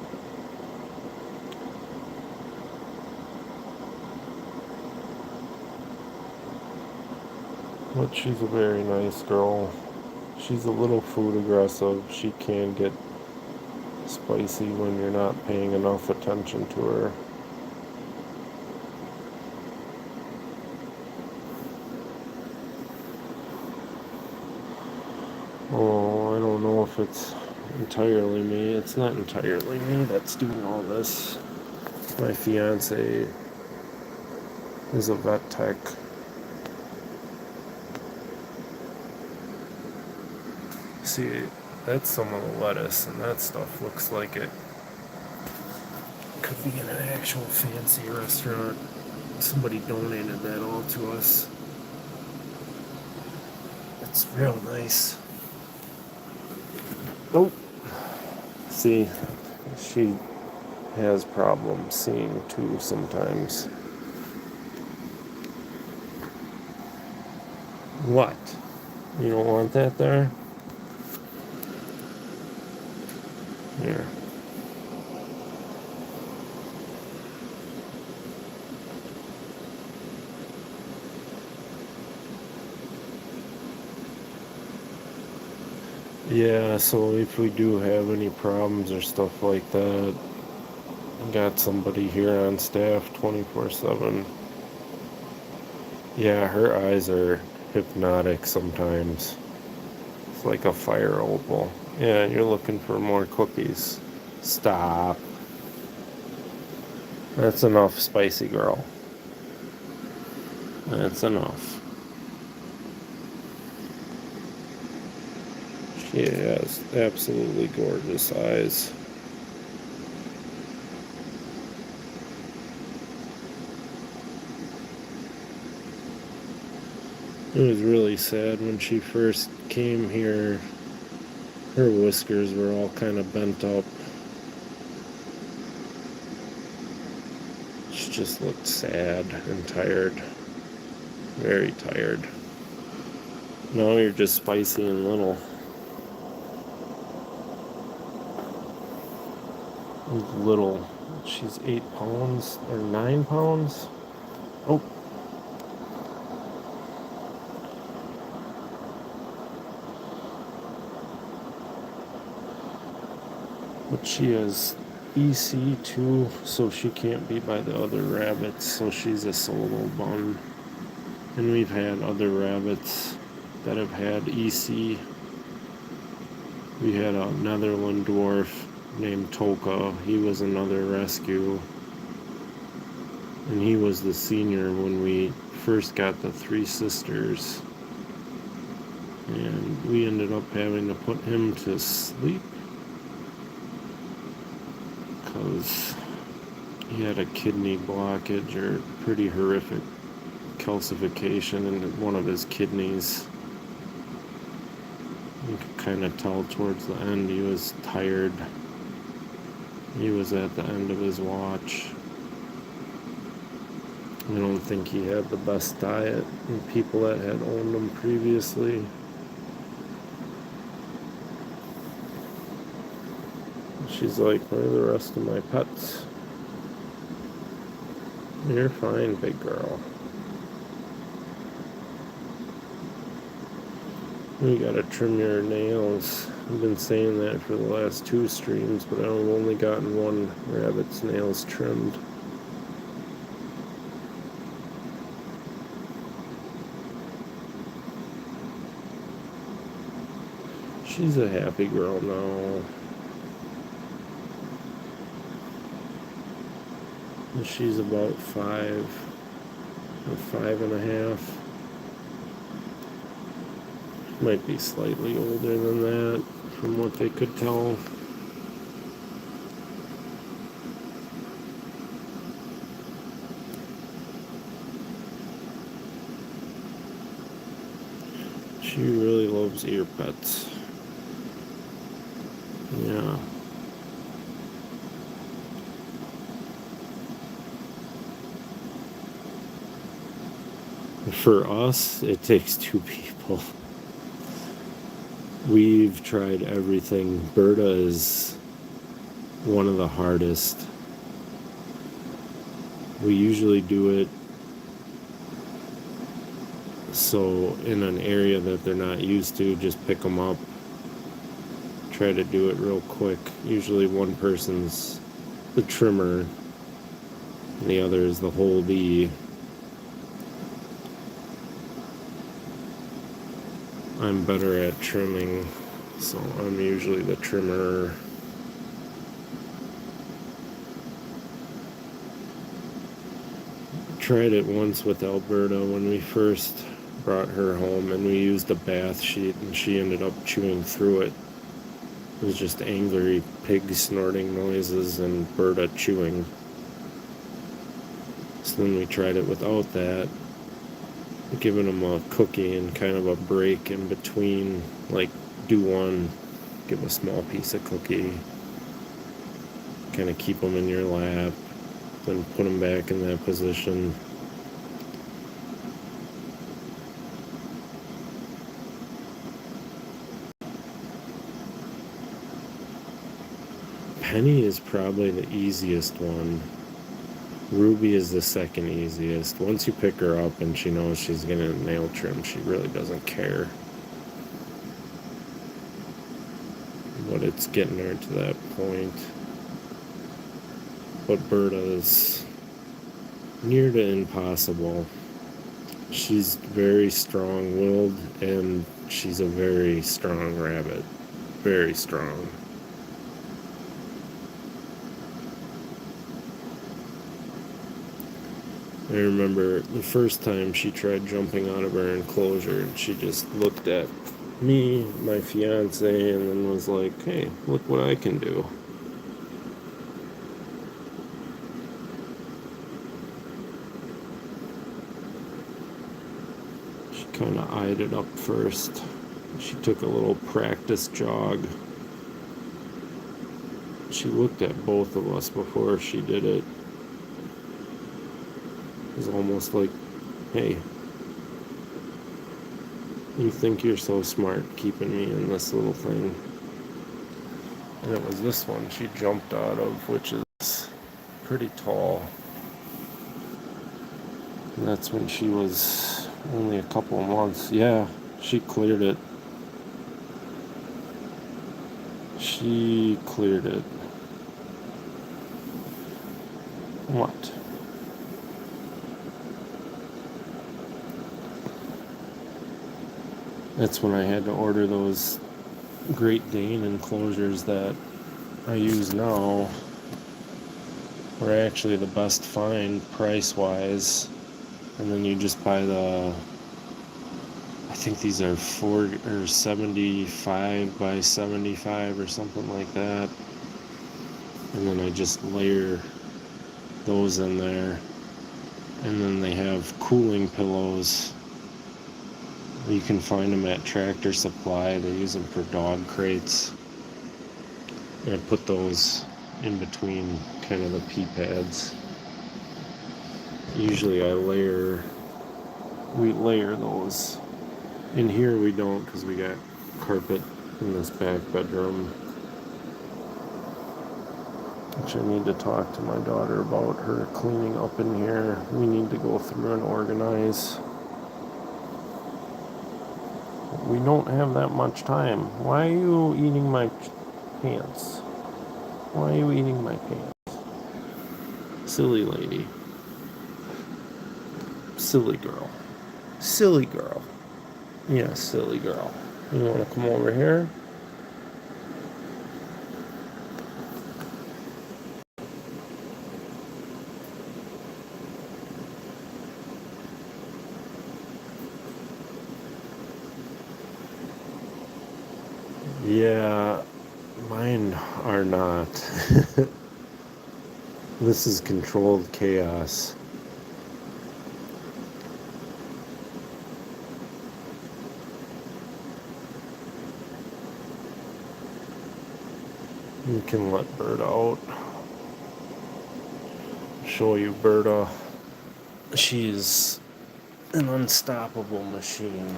But she's a very nice girl. She's a little food aggressive. She can get spicy when you're not paying enough attention to her. Oh, I don't know if it's entirely me. It's not entirely me that's doing all this. My fiance is a vet tech. See, that's some of the lettuce, and that stuff looks like it could be in an actual fancy restaurant. Somebody donated that all to us. It's real nice. Oh, see, she has problems seeing too sometimes. What? You don't want that there? Here. Yeah, so if we do have any problems or stuff like that, got somebody here on staff 24/7. Yeah, her eyes are hypnotic sometimes. It's like a fire opal. Yeah, you're looking for more cookies. Stop. That's enough, spicy girl. That's enough. She has absolutely gorgeous eyes. It was really sad when she first came here. Her whiskers were all kind of bent up. She just looked sad and tired. Very tired. Now you're just spicy and little. Little. She's 8 pounds or 9 pounds. Oh. But she has EC2, so she can't be by the other rabbits, so she's a solo bun. And we've had other rabbits that have had EC. We had a Netherland dwarf named Toka. He was another rescue. And he was the senior when we first got the 3 sisters. And we ended up having to put him to sleep because he had a kidney blockage or pretty horrific calcification in one of his kidneys. You could kind of tell towards the end he was tired. He was at the end of his watch. I don't think he had the best diet and people that had owned him previously. She's like, where are the rest of my pets? You're fine, big girl. You gotta trim your nails. I've been saying that for the last 2 streams, but I've only gotten one rabbit's nails trimmed. She's a happy girl now. She's about 5 or 5.5. Might be slightly older than that from what they could tell. She really loves ear pets. Yeah. For us, it takes 2 people. We've tried everything. Berta is one of the hardest. We usually do it so in an area that they're not used to, just pick them up. Try to do it real quick. Usually one person's the trimmer and the other is the holdee. I'm better at trimming, so I'm usually the trimmer. Tried it once with Alberta when we first brought her home, and we used a bath sheet, and she ended up chewing through it. It was just angry pig snorting noises and Berta chewing. So then we tried it without that, giving them a cookie and kind of a break in between, like do one, give a small piece of cookie, kind of keep them in your lap, then put them back in that position. Penny is probably the easiest one. Ruby is the second easiest. Once you pick her up and she knows she's gonna nail trim, she really doesn't care. but it's getting her to that point. But Berta's near to impossible. She's very strong-willed, and she's a very strong rabbit. Very strong. I remember the first time she tried jumping out of her enclosure, and she just looked at me, my fiance, and then was like, hey, look what I can do. She kind of eyed it up first. She took a little practice jog. She looked at both of us before she did it. It was almost like, hey, you think you're so smart keeping me in this little thing. And it was this one she jumped out of, which is pretty tall. And that's when she was only a couple of months. Yeah, she cleared it. She cleared it. What? That's when I had to order those Great Dane enclosures that I use now. Were actually the best find price-wise. And then you just buy the, I think these are 40 or 75 by 75 or something like that. And then I just layer those in there. And then they have cooling pillows. You can find them at Tractor Supply. They use them for dog crates. And I put those in between kind of the pee pads. Usually we layer those. In here we don't, because we got carpet in this back bedroom, which I need to talk to my daughter about her cleaning up in here. We need to go through and organize. We don't have that much time. Why are you eating my pants? Why are you eating my pants? Silly lady. Silly girl. Silly girl. Yeah, silly girl. You want to come over here? Yeah, mine are not. This is controlled chaos. You can let Berta out. Show you Berta. She's an unstoppable machine.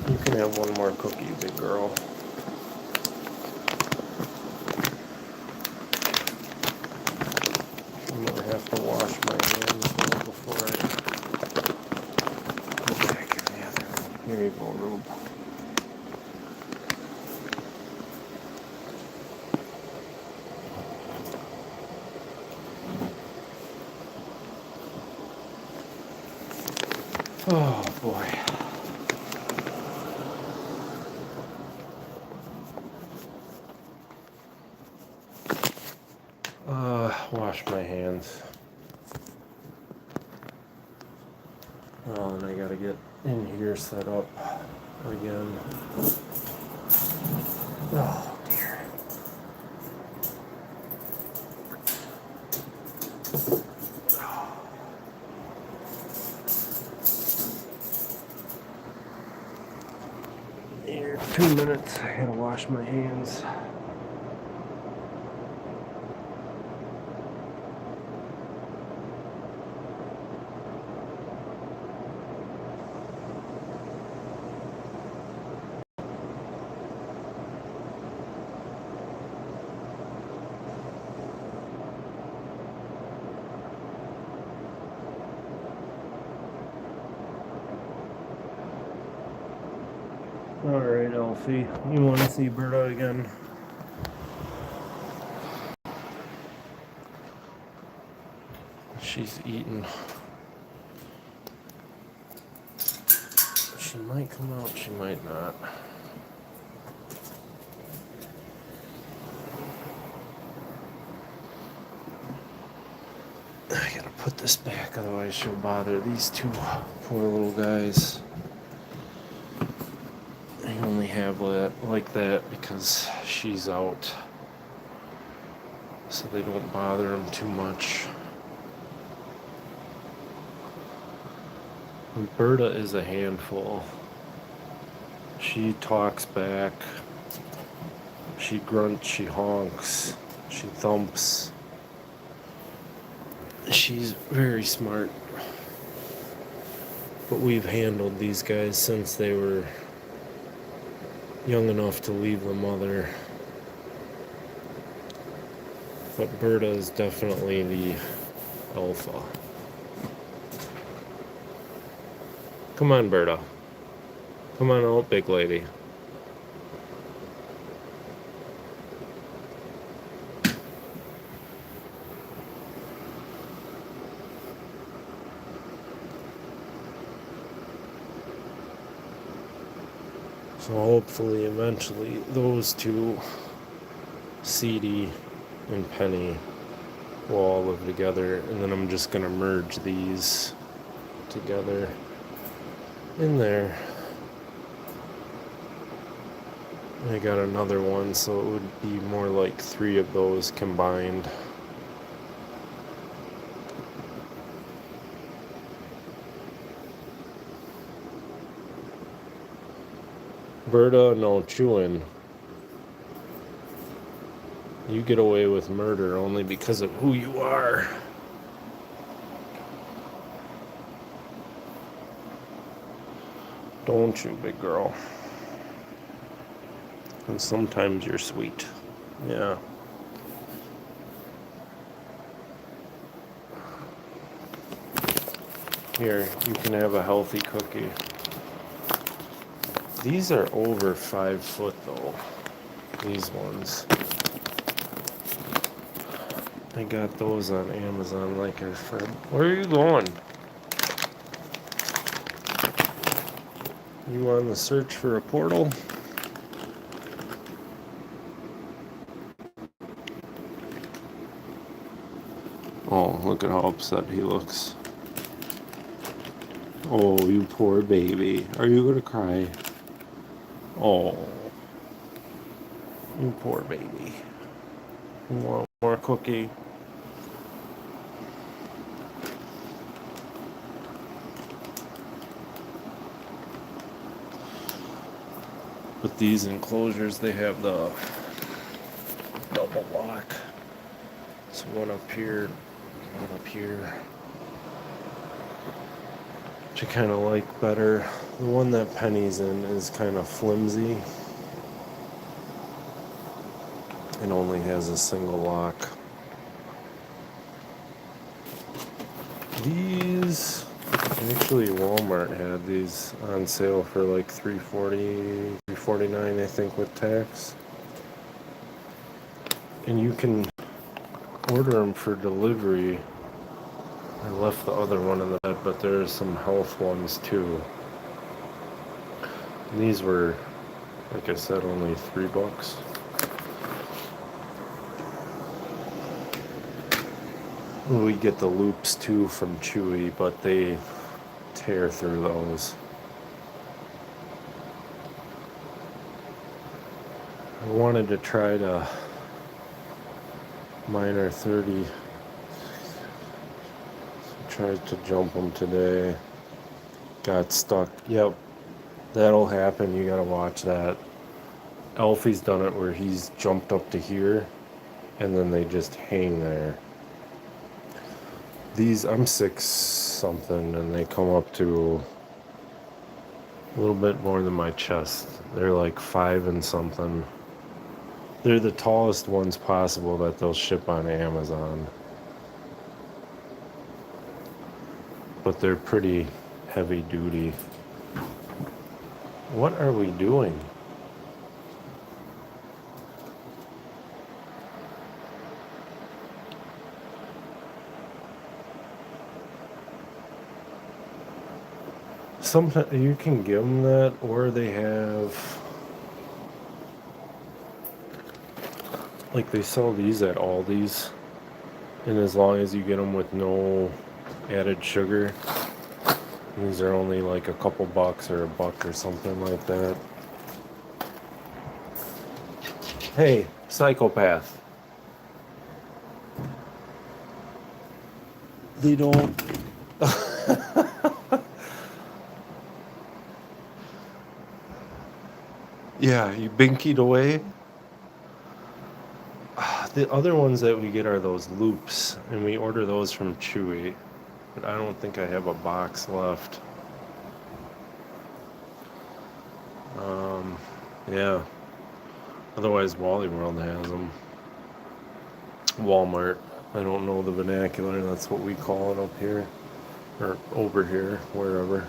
You can have one more cookie, big girl. I'm gonna have to wash my hands before I go back in the other room. Here you go, Rube. Oh boy. Wash my hands. Oh, and I gotta get in here set up again. Oh dear. Here, 2 minutes. I gotta wash my hands. Alright, Alfie. You want to see Berta again? She's eating. She might come out, she might not. I gotta put this back, otherwise she'll bother these two poor little guys. I only have it like that because she's out, so they don't bother them too much. Berta is a handful. She talks back, she grunts, she honks, she thumps. She's very smart. But we've handled these guys since they were young enough to leave the mother. But Berta is definitely the alpha. Come on, Berta. Come on out, big lady. So hopefully, eventually, those two, CD and Penny, will all live together. And then I'm just going to merge these together in there. I got another one, so it would be more like 3 of those combined. Berta, no chewing. You get away with murder only because of who you are. Don't you, big girl? And sometimes you're sweet. Yeah. Here, you can have a healthy cookie. These are over 5 foot though. These ones. I got those on Amazon like I said. Where are you going? You on the search for a portal? Oh, look at how upset he looks. Oh, you poor baby. Are you gonna cry? Oh, you poor baby. You want more cookie? With these enclosures, they have the double lock. So one up here, one up here. Which I kind of like better. The one that Penny's in is kind of flimsy. It only has a single lock. These, actually Walmart had these on sale for like $3.40, $3.49 I think with tax. And you can order them for delivery. I left the other one in the bed, but there's some health ones too. And these were, like I said, only $3. We get the loops too from Chewy, but they tear through those. I wanted to try to mine are 30. Tried to jump them today. Got stuck. Yep, that'll happen. You gotta watch that. Alfie's done it where he's jumped up to here and then they just hang there. These, I'm 6 something and they come up to a little bit more than my chest. They're like 5 and something. They're the tallest ones possible that they'll ship on Amazon. But they're pretty heavy duty. What are we doing? Sometimes you can give them that, or they have, like they sell these at Aldi's, and as long as you get them with no added sugar, these are only like a couple bucks or $1 or something like that. Hey, psychopath. They don't. Yeah, you binkied away. The other ones that we get are those loops, and we order those from Chewy. But I don't think I have a box left. Yeah. Otherwise, Wally World has them. Walmart. I don't know the vernacular. That's what we call it up here. Or over here, wherever.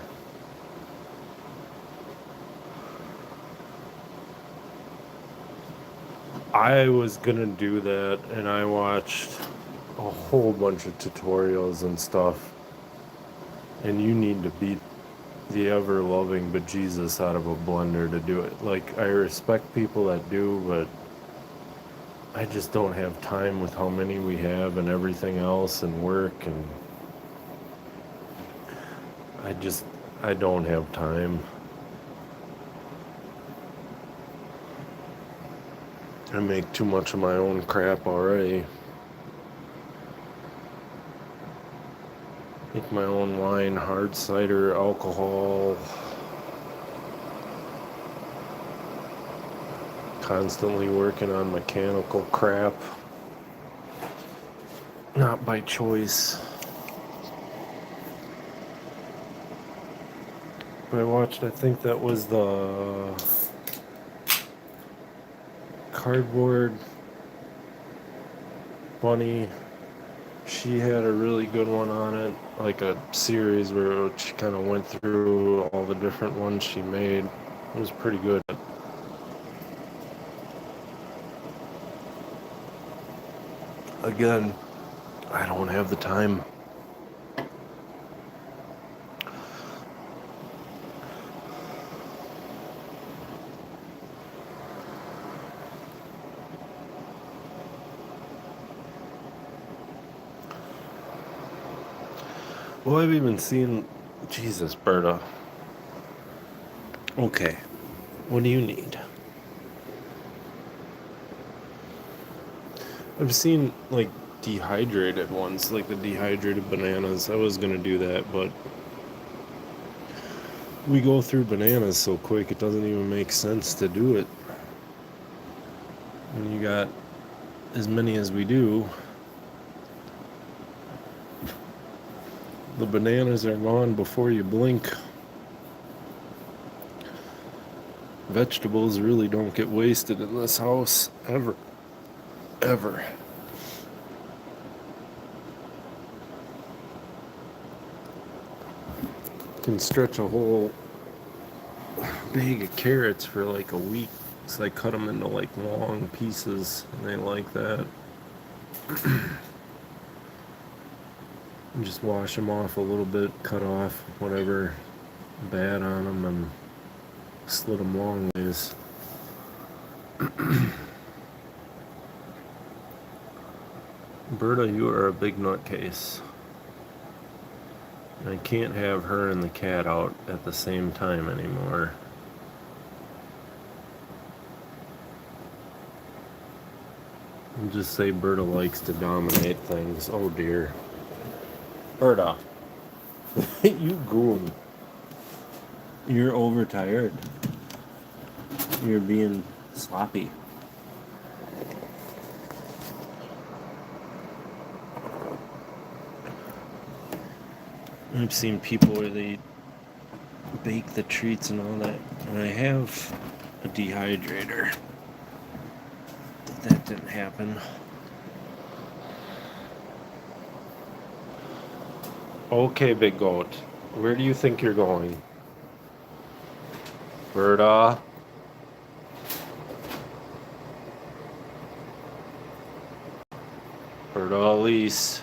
I was gonna do that, and I watched a whole bunch of tutorials and stuff. And you need to beat the ever-loving bejesus out of a blender to do it. Like, I respect people that do, but I just don't have time with how many we have and everything else and work, and I don't have time. I make too much of my own crap already. Make my own wine, hard cider, alcohol. Constantly working on mechanical crap. Not by choice. But I watched, I think that was the Cardboard Bunny. She had a really good one on it, like a series where she kind of went through all the different ones she made. It was pretty good. Again, I don't have the time. Well, I've even seen... Jesus, Berta. Okay. What do you need? I've seen, like, dehydrated ones, like the dehydrated bananas. I was going to do that, but we go through bananas so quick, it doesn't even make sense to do it. When you got as many as we do, the bananas are gone before you blink. Vegetables really don't get wasted in this house, ever. Ever. Can stretch a whole bag of carrots for like a week. So I cut them into like long pieces, and they like that. And just wash them off a little bit, cut off whatever bad on them, and slit them long ways. Berta, you are a big nutcase. I can't have her and the cat out at the same time anymore. I'll just say Berta likes to dominate things. Oh dear. Berta. You goon. You're overtired. You're being sloppy. I've seen people where they bake the treats and all that, and I have a dehydrator. That didn't happen. Okay, big goat. Where do you think you're going? Berta. Berta Elise.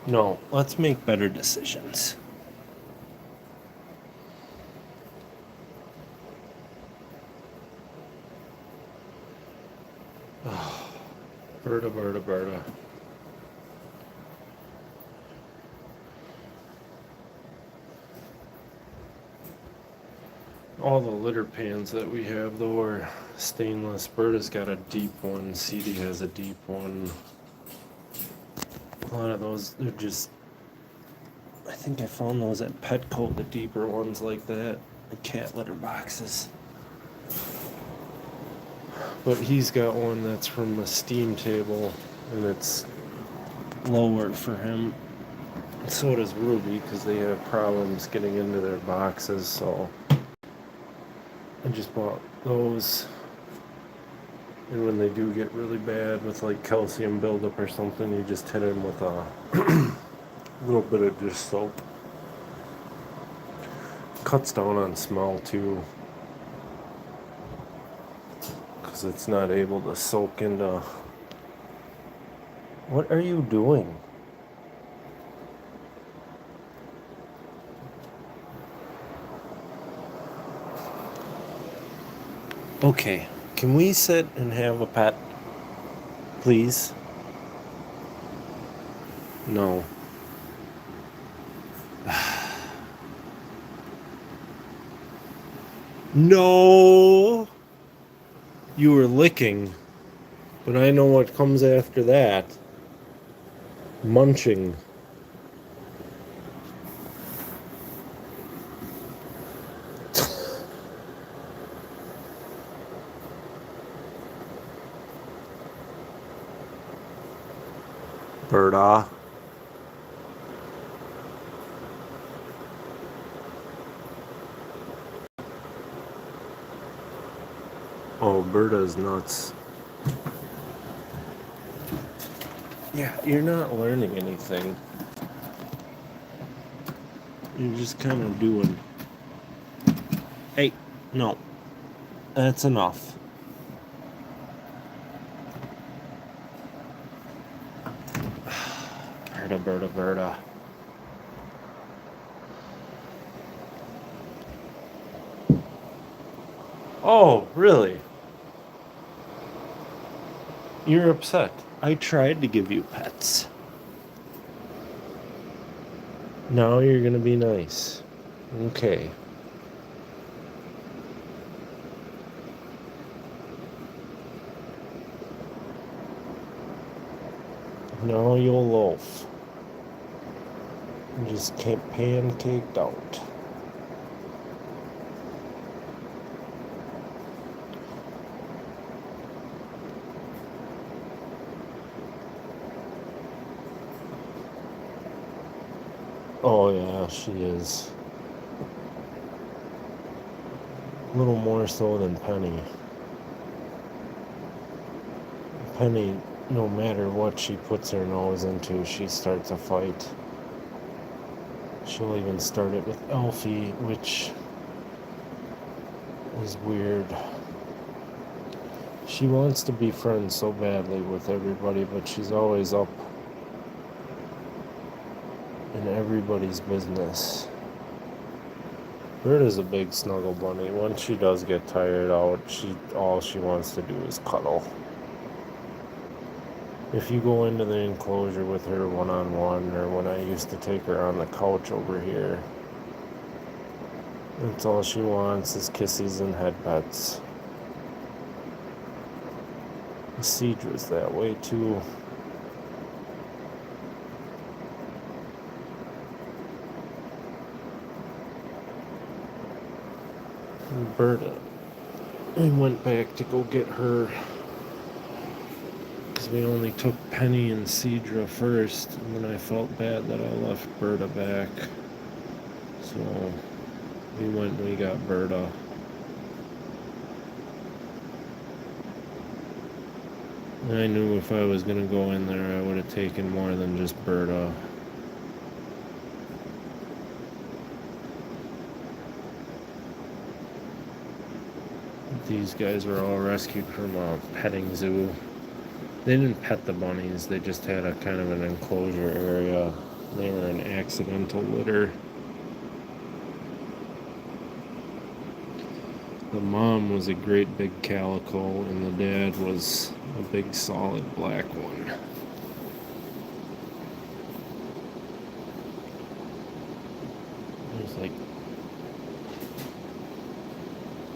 No, let's make better decisions. Oh, Berta, Berta, Berta. All the litter pans that we have, though, are stainless. Berta's got a deep one. CD has a deep one. A lot of those, they're just... I think I found those at Petco, the deeper ones like that. The cat litter boxes. But he's got one that's from a steam table, and it's lower for him. So does Ruby, because they have problems getting into their boxes, so... I just bought those, and when they do get really bad with like calcium buildup or something, you just hit them with a little bit of dish soap. Cuts down on smell too, because it's not able to soak into... What are you doing? Okay, can we sit and have a pet, please? No. No! You were licking, but I know what comes after that. Munching. Berta. Oh, Berta's nuts. Yeah, you're not learning anything. You're just kind of doing... Hey, no. That's enough. Berta, Berta, Berta. Oh, really? You're upset. I tried to give you pets. Now you're gonna be nice. Okay. Now you'll loaf. You just get pancaked out. Oh yeah, she is. A little more so than Penny. Penny, no matter what she puts her nose into, she starts a fight. She'll even start it with Elfie, which is weird. She wants to be friends so badly with everybody, but she's always up in everybody's business. Berta's a big snuggle bunny. Once she does get tired out, all she wants to do is cuddle. If you go into the enclosure with her one-on-one, or when I used to take her on the couch over here, that's all she wants is kisses and head pets. Cedra's that way too. And Berta, I went back to go get her, because we only took Penny and Cedra first, and then I felt bad that I left Berta back. So we went and we got Berta. And I knew if I was going to go in there, I would have taken more than just Berta. These guys were all rescued from a petting zoo. They didn't pet the bunnies, they just had a kind of an enclosure area. They were an accidental litter. The mom was a great big calico, and the dad was a big solid black one. There's like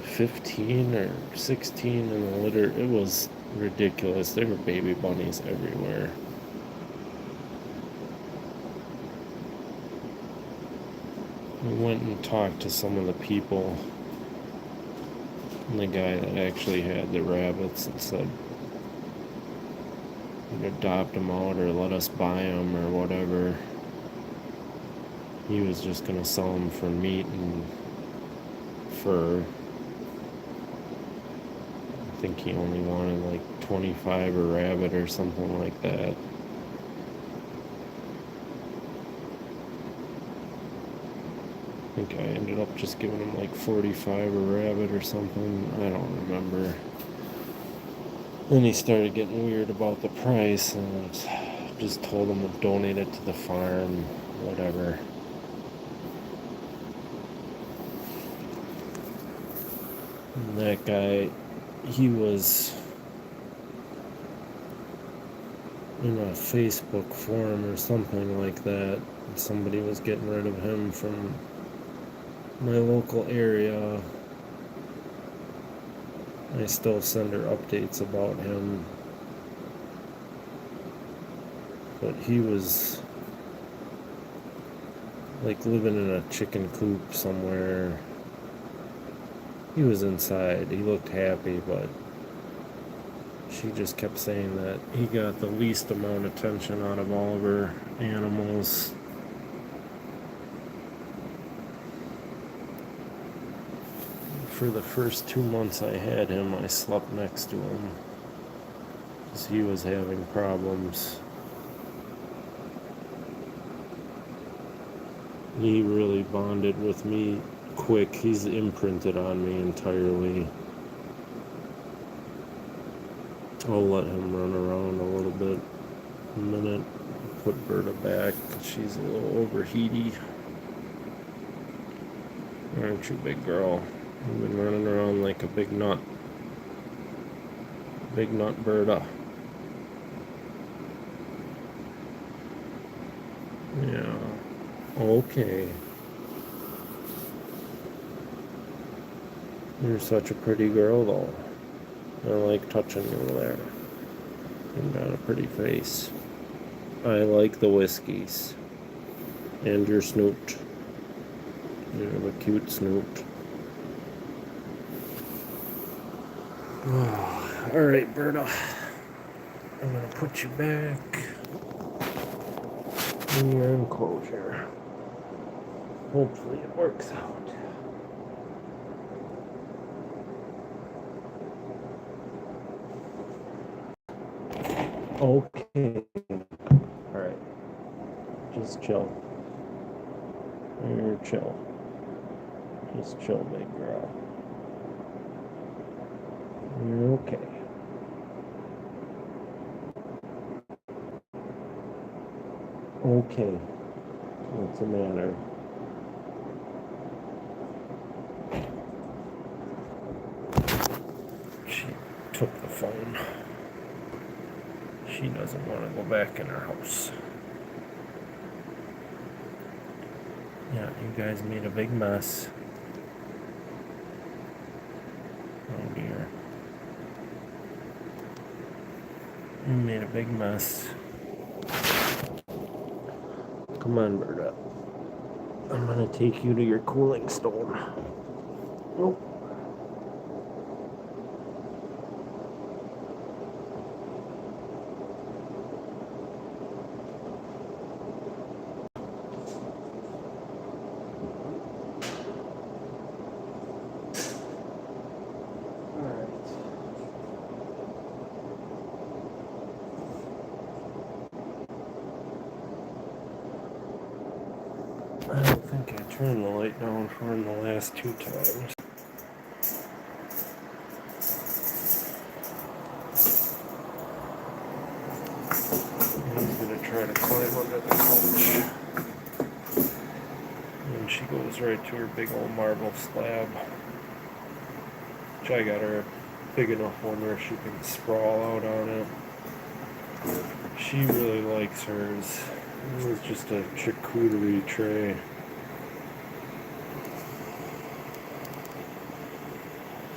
15 or 16 in the litter. It was ridiculous. There were baby bunnies everywhere. We went and talked to some of the people. And the guy that actually had the rabbits and said we'd adopt them out or let us buy them or whatever. He was just going to sell them for meat and fur. I think he only wanted like 25 a rabbit or something like that. I think I ended up just giving him like 45 a rabbit or something. I don't remember. Then he started getting weird about the price, and just told him to donate it to the farm, whatever. And that guy, he was in a Facebook forum or something like that. Somebody was getting rid of him from my local area. I still send her updates about him. But he was like living in a chicken coop somewhere. He was inside. He looked happy, but she just kept saying that he got the least amount of attention out of all of her animals. For the first 2 months I had him, I slept next to him because he was having problems. He really bonded with me quick. He's imprinted on me entirely. I'll let him run around a little bit. A minute. Put Berta back. She's a little overheaty. Aren't you, big girl? You've been running around like a big nut. Big nut Berta. Yeah. Okay. You're such a pretty girl, though. I like touching you there. You've got a pretty face. I like the whiskeys. And your snoot. You have a cute snoot. Oh, alright, Berta. I'm gonna put you back in your enclosure. Hopefully it works out. Okay. Alright. Just chill. You're chill. Just chill, big girl. You're okay. Okay. What's the matter? She took the phone. She doesn't want to go back in her house. Yeah, you guys made a big mess. Oh dear. You made a big mess. Come on, Berta. I'm gonna take you to your cooling stone. Nope. I don't think I turned the light down for him the last 2 times. try to climb under the couch. And she goes right to her big old marble slab. Which I got her a big enough one where she can sprawl out on it. She really likes hers. It was just a charcuterie tray.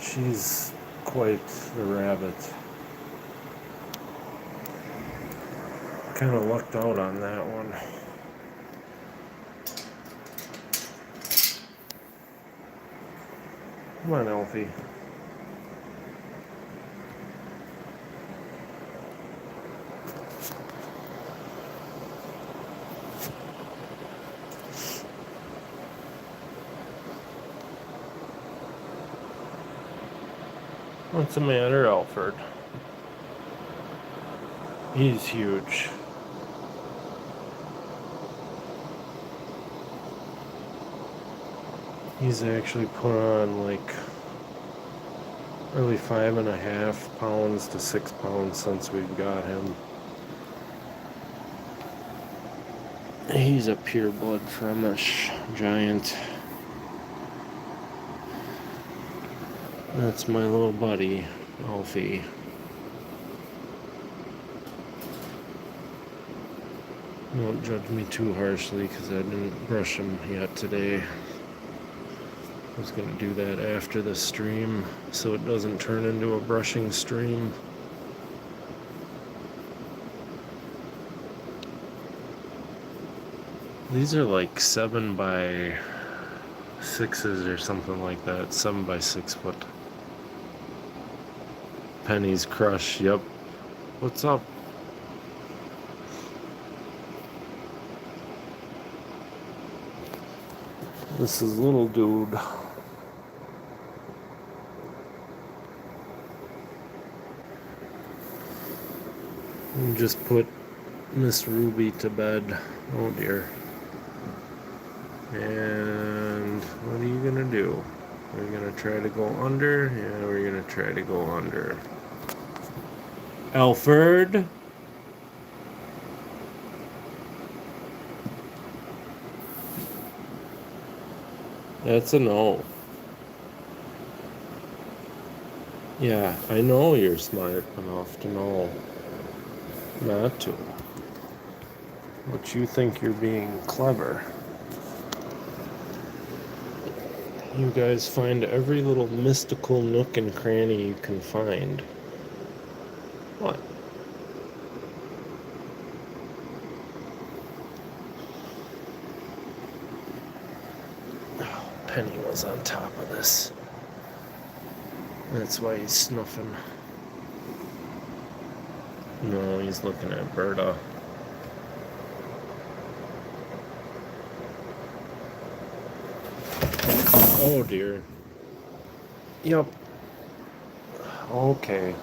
She's quite the rabbit. Kind of lucked out on that one. Come on, Elfie. What's the matter, Alfred? He's huge. He's actually put on like really 5.5 pounds to 6 pounds since we've got him. He's a pureblood Flemish giant. That's my little buddy, Alfie. Don't judge me too harshly because I didn't brush him yet today. I was going to do that after the stream so it doesn't turn into a brushing stream. These are like 7x6s or something like that. 7x6 foot. Penny's Crush, yep. What's up? This is little dude. And just put Miss Ruby to bed. Oh dear. And what are you gonna do? We're gonna try to go under? Yeah, we're gonna try to go under. Alfred? That's a no. Yeah, I know you're smart enough to know not to. But you think you're being clever. You guys find every little mystical nook and cranny you can find. What? Oh, Penny was on top of this. That's why he's snuffing. No, he's looking at Berta. Oh dear. Yep. Okay.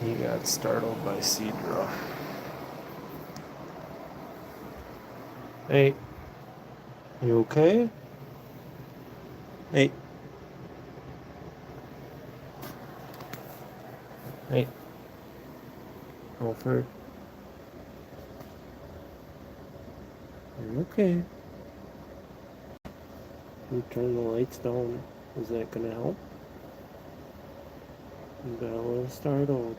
He got startled by Cedra. Hey. You okay? Hey. Hey. Alfred. You're okay. You turn the lights down. Is that gonna help? You got a little startled.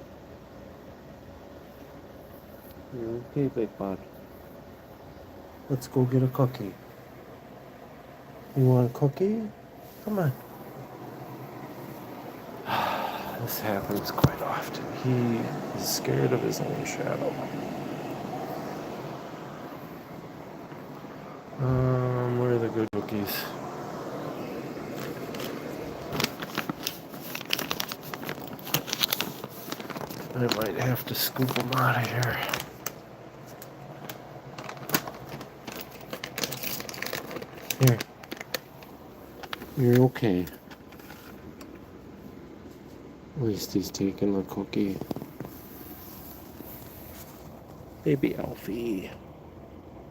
You're okay, big bud. Let's go get a cookie. You want a cookie? Come on. This happens quite often. He is scared of his own shadow. Where are the good cookies? I might have to scoop them out of here. Here. You're okay. At least he's taking the cookie. Baby Alfie.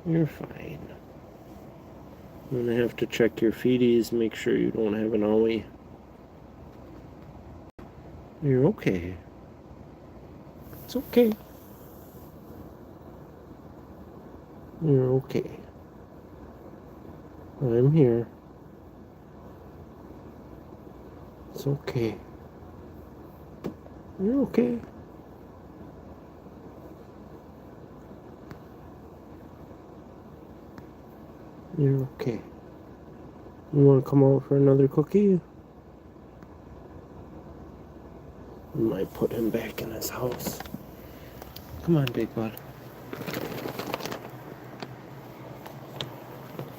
You're fine. I'm gonna have to check your feeties, make sure you don't have an owie. You're okay. It's okay. You're okay. I'm here. It's okay. You're okay. You're okay. You want to come out for another cookie? We might put him back in his house. Come on, big bud.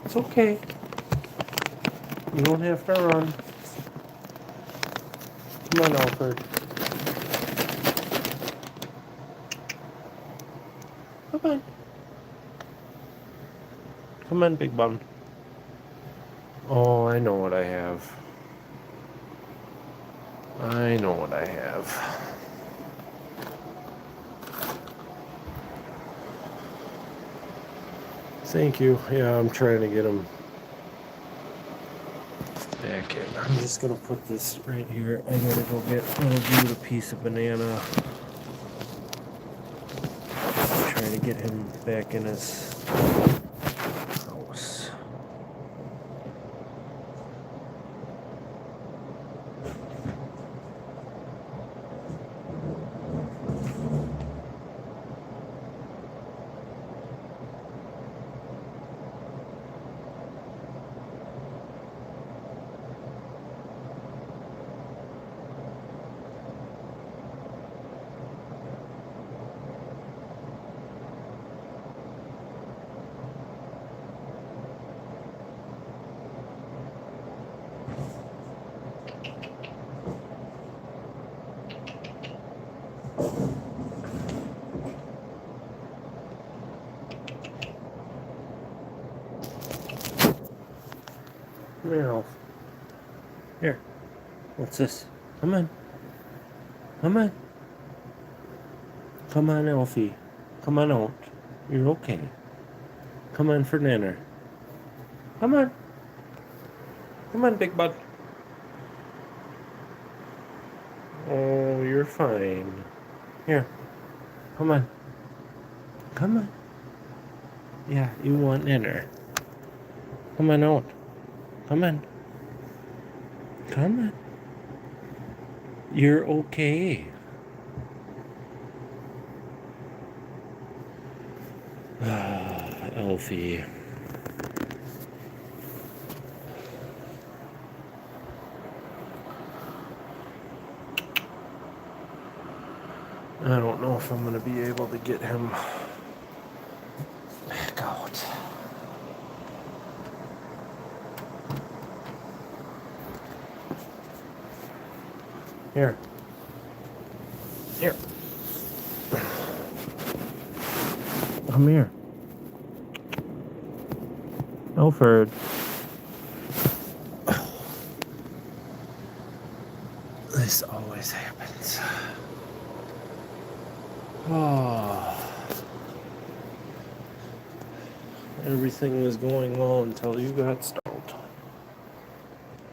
It's okay. You don't have to run. Come on, Alfred. Come on. Come on, big bun. Oh, I know what I have. I know what I have. Thank you. Yeah, I'm trying to get him back in. I'm just gonna put this right here. I gotta go get a piece of banana. I'm trying to get him back in his house. Come here, Alf. Here. What's this? Come on. Come on. Come on, Alfie. Come on out. You're okay. Come on for dinner. Come on. Come on, big bud. Oh, you're fine. Here. Come on. Come on. Yeah, you want dinner. Come on out. Come on. Come on. You're okay. Elfie. I don't know if I'm going to be able to get him back out. Here. Here. Come here. Alfred. This always happens. Oh. Everything was going well until you got stalled.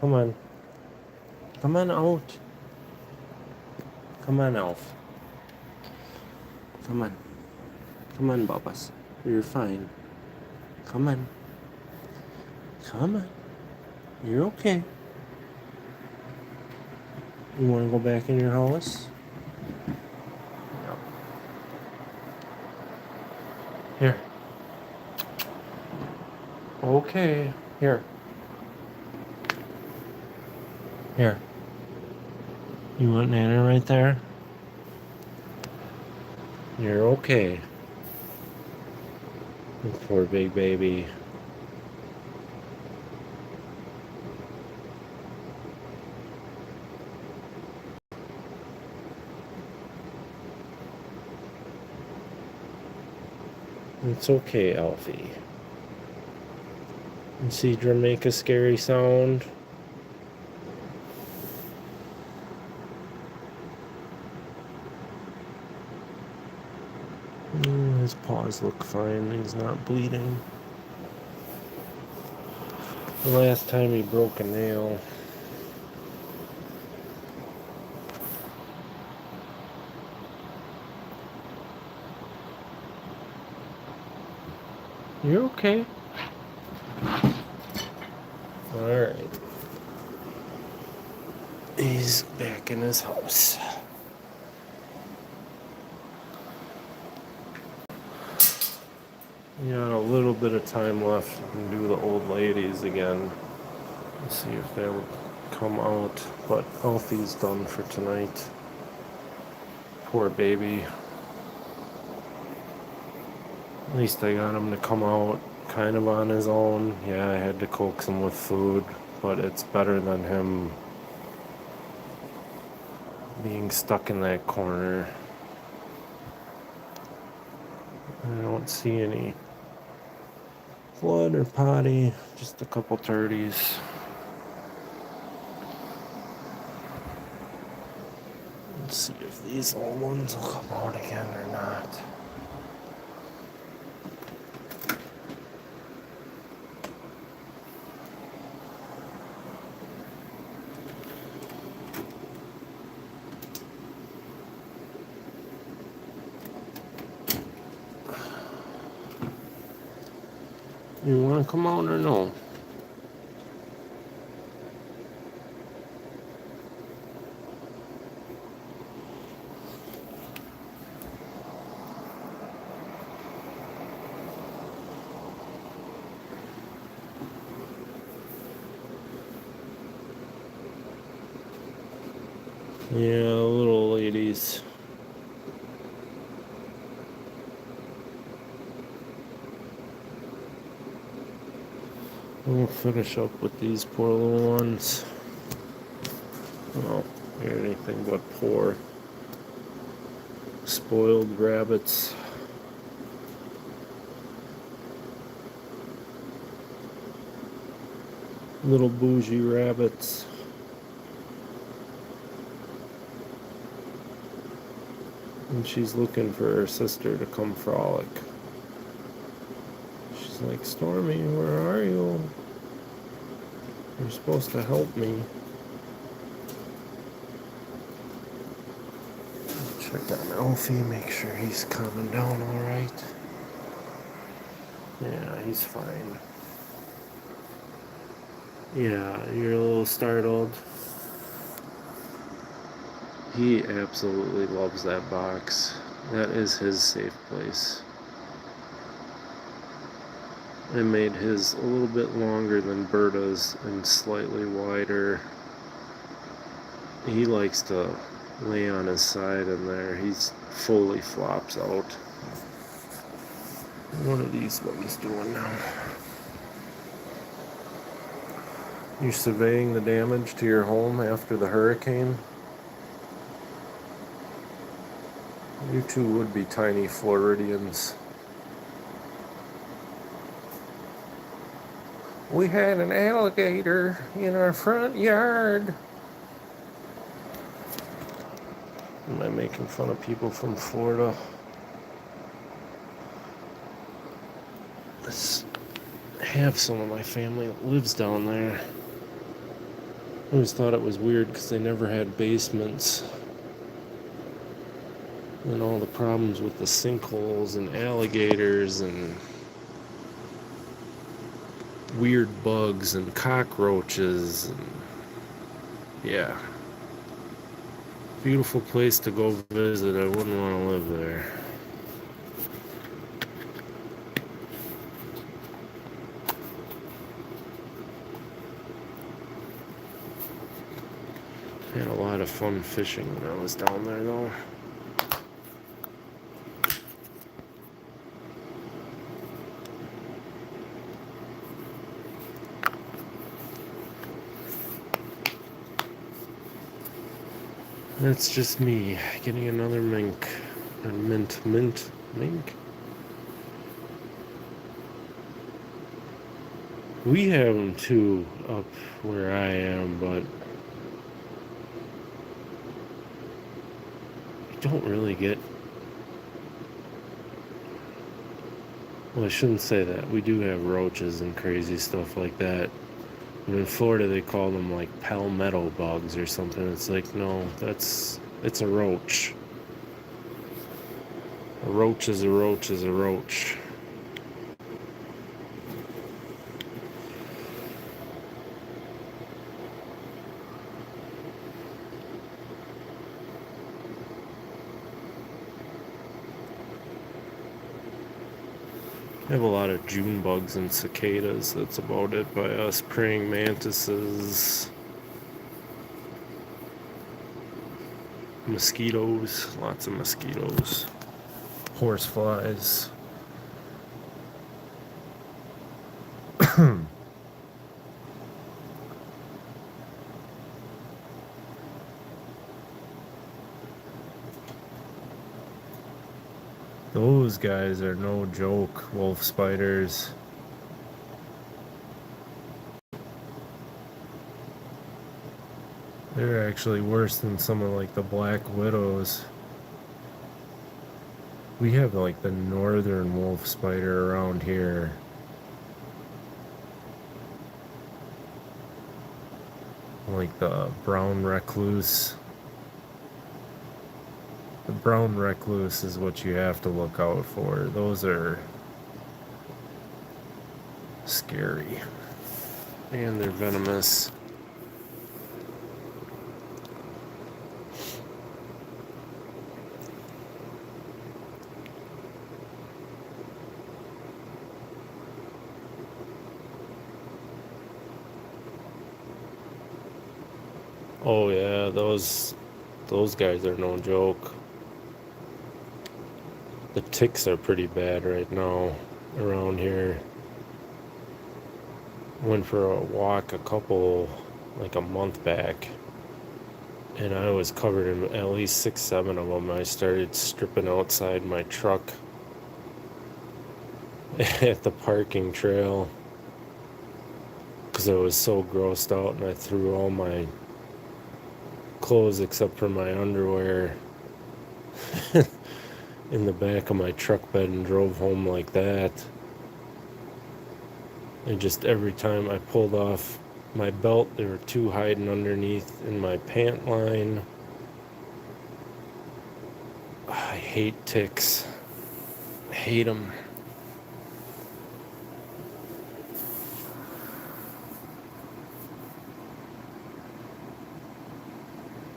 Come on. Come on out. Come on, Elf. Come on. Come on, Bubbas. You're fine. Come on. Come on. You're okay. You want to go back in your house? No. Here. Okay. Here. Here. You want Nana right there? You're okay. Poor big baby. It's okay, Alfie. You see Drum make a scary sound? His paws look fine. He's not bleeding. The last time he broke a nail. You okay? Alright. He's back in his house. You got a little bit of time left. You can do the old ladies again. Let's see if they'll come out. But Alfie's done for tonight. Poor baby. At least I got him to come out kind of on his own. Yeah, I had to coax him with food, but it's better than him being stuck in that corner. I don't see any blood or potty, just a couple turdies. Let's see if these old ones will come out again or not. You want to come out or no? Yeah, little ladies. We'll finish up with these poor little ones. Oh, you're anything but poor. Spoiled rabbits. Little bougie rabbits. And she's looking for her sister to come frolic. She's like, Stormy, where are you? You're supposed to help me. Check on Alfie, make sure he's calming down alright. Yeah, he's fine. Yeah, you're a little startled. He absolutely loves that box. That is his safe place. I made his a little bit longer than Berta's and slightly wider. He likes to lay on his side in there. He's fully flops out. What are these ones doing now? You surveying the damage to your home after the hurricane? You two would be tiny Floridians. We had an alligator in our front yard. Am I making fun of people from Florida? I have some of my family that lives down there. I always thought it was weird because they never had basements. And all the problems with the sinkholes and alligators and weird bugs and cockroaches. And yeah. Beautiful place to go visit. I wouldn't want to live there. Had a lot of fun fishing when I was down there though. That's just me getting another mink. And mink. We have them too up where I am, but I don't really get. Well, I shouldn't say that. We do have roaches and crazy stuff like that. And in Florida, they call them like palmetto bugs or something. It's like, no, it's a roach. A roach is a roach is a roach. have a lot of June bugs and cicadas. That's about it by us. Praying mantises, mosquitoes, lots of mosquitoes, horseflies. Those guys are no joke, wolf spiders. They're actually worse than some of like the black widows. We have like the northern wolf spider around here. Like the brown recluse. The brown recluse is what you have to look out for. Those are scary. And they're venomous. Oh yeah, those guys are no joke. The ticks are pretty bad right now around here. Went for a walk like a month back, and I was covered in at least 6, 7 of them. I started stripping outside my truck at the parking trail because I was so grossed out, and I threw all my clothes except for my underwear in the back of my truck bed and drove home like that. And just every time I pulled off my belt, there were 2 hiding underneath in my pant line. I hate ticks. I hate them.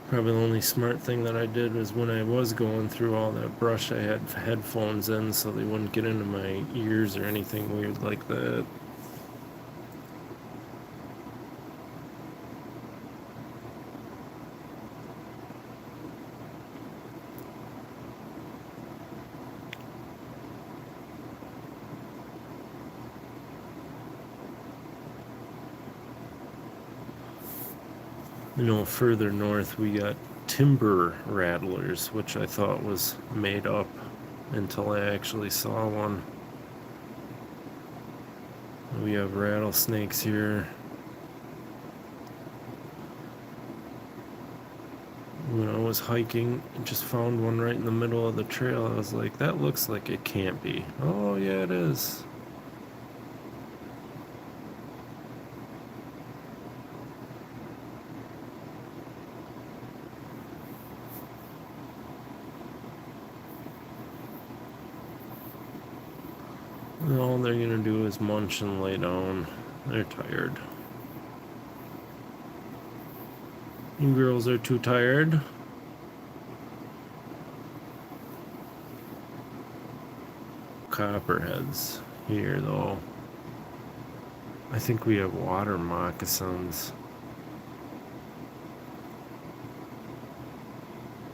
Probably the only smart thing that I did was when I was going through all that brush, I had headphones in so they wouldn't get into my ears or anything weird like that. You know, further north we got timber rattlers, which I thought was made up until I actually saw one. We have rattlesnakes here. When I was hiking, I just found one right in the middle of the trail. I was like, that looks like it can't be. Oh yeah, it is. And all they're gonna do is munch and lay down. They're tired. You girls are too tired. Copperheads here though. I think we have water moccasins.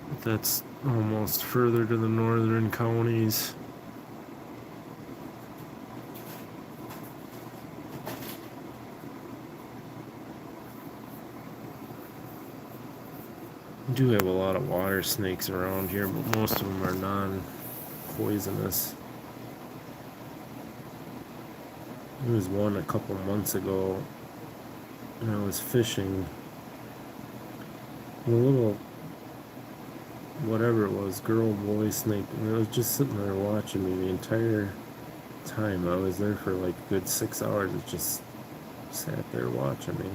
But that's almost further to the northern counties. We do have a lot of water snakes around here, but most of them are non-poisonous. There was one a couple months ago, and I was fishing. A little, whatever it was, girl-boy snake, and it was just sitting there watching me the entire time. I was there for like a good 6 hours. It just sat there watching me.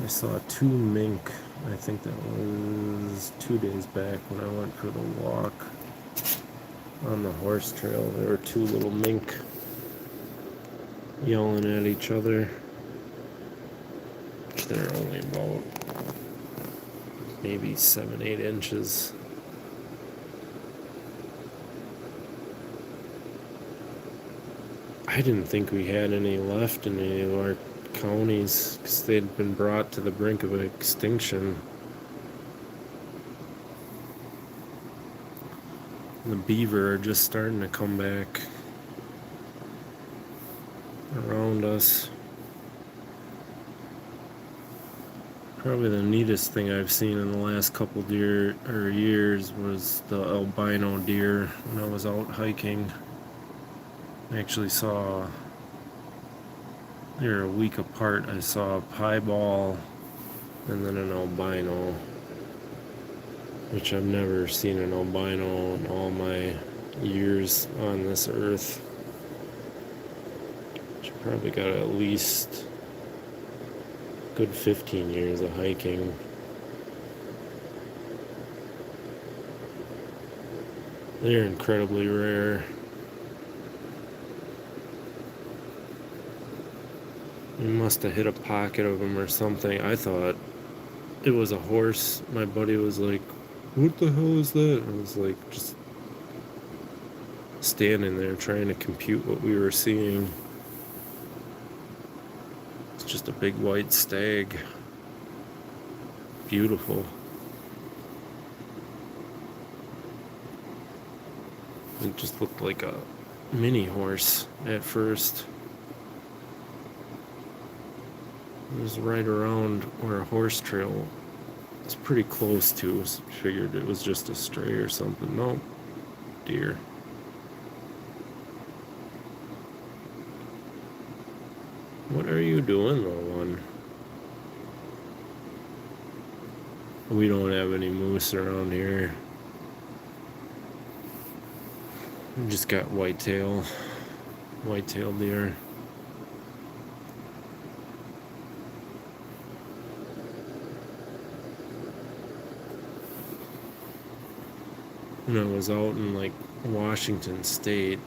I saw 2 mink. I think that was 2 days back when I went for the walk on the horse trail. There were 2 little mink yelling at each other. They're only about maybe 7-8 inches. I didn't think we had any left in any of our counties because they'd been brought to the brink of extinction. The beaver are just starting to come back around us. Probably the neatest thing I've seen in the last couple years was the albino deer when I was out hiking. I actually saw, they're a week apart, I saw a piebald and then an albino, which I've never seen an albino in all my years on this earth. Which probably got at least a good 15 years of hiking. They're incredibly rare. We must have hit a pocket of them or something. I thought it was a horse. My buddy was like, "What the hell is that?" I was like, just standing there trying to compute what we were seeing. It's just a big white stag. Beautiful. It just looked like a mini horse at first. It was right around where a horse trail is pretty close to. So figured it was just a stray or something. No, deer. What are you doing, little one? We don't have any moose around here. We just got whitetail deer. When I was out in like Washington State,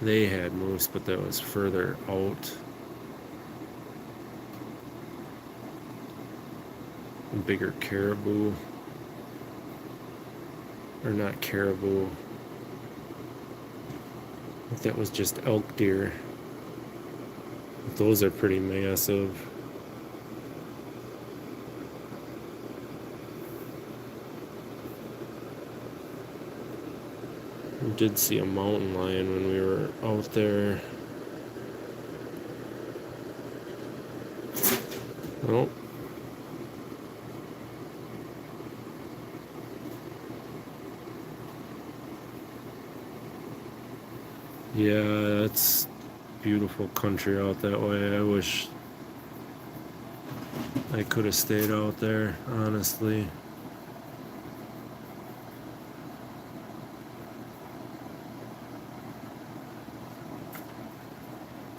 they had moose, but that was further out. Bigger caribou. Or not caribou. I think that was just elk deer. Those are pretty massive. We did see a mountain lion when we were out there. Oh. Yeah, it's beautiful country out that way. I wish I could have stayed out there, honestly.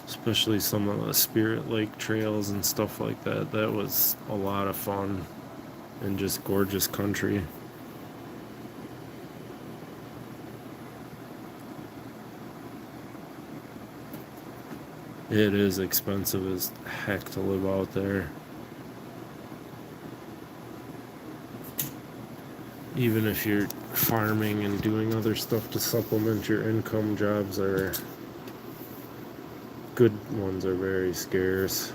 Especially some of the Spirit Lake trails and stuff like that. That was a lot of fun and just gorgeous country. It is expensive as heck to live out there. Even if you're farming and doing other stuff to supplement your income, jobs are good ones are very scarce.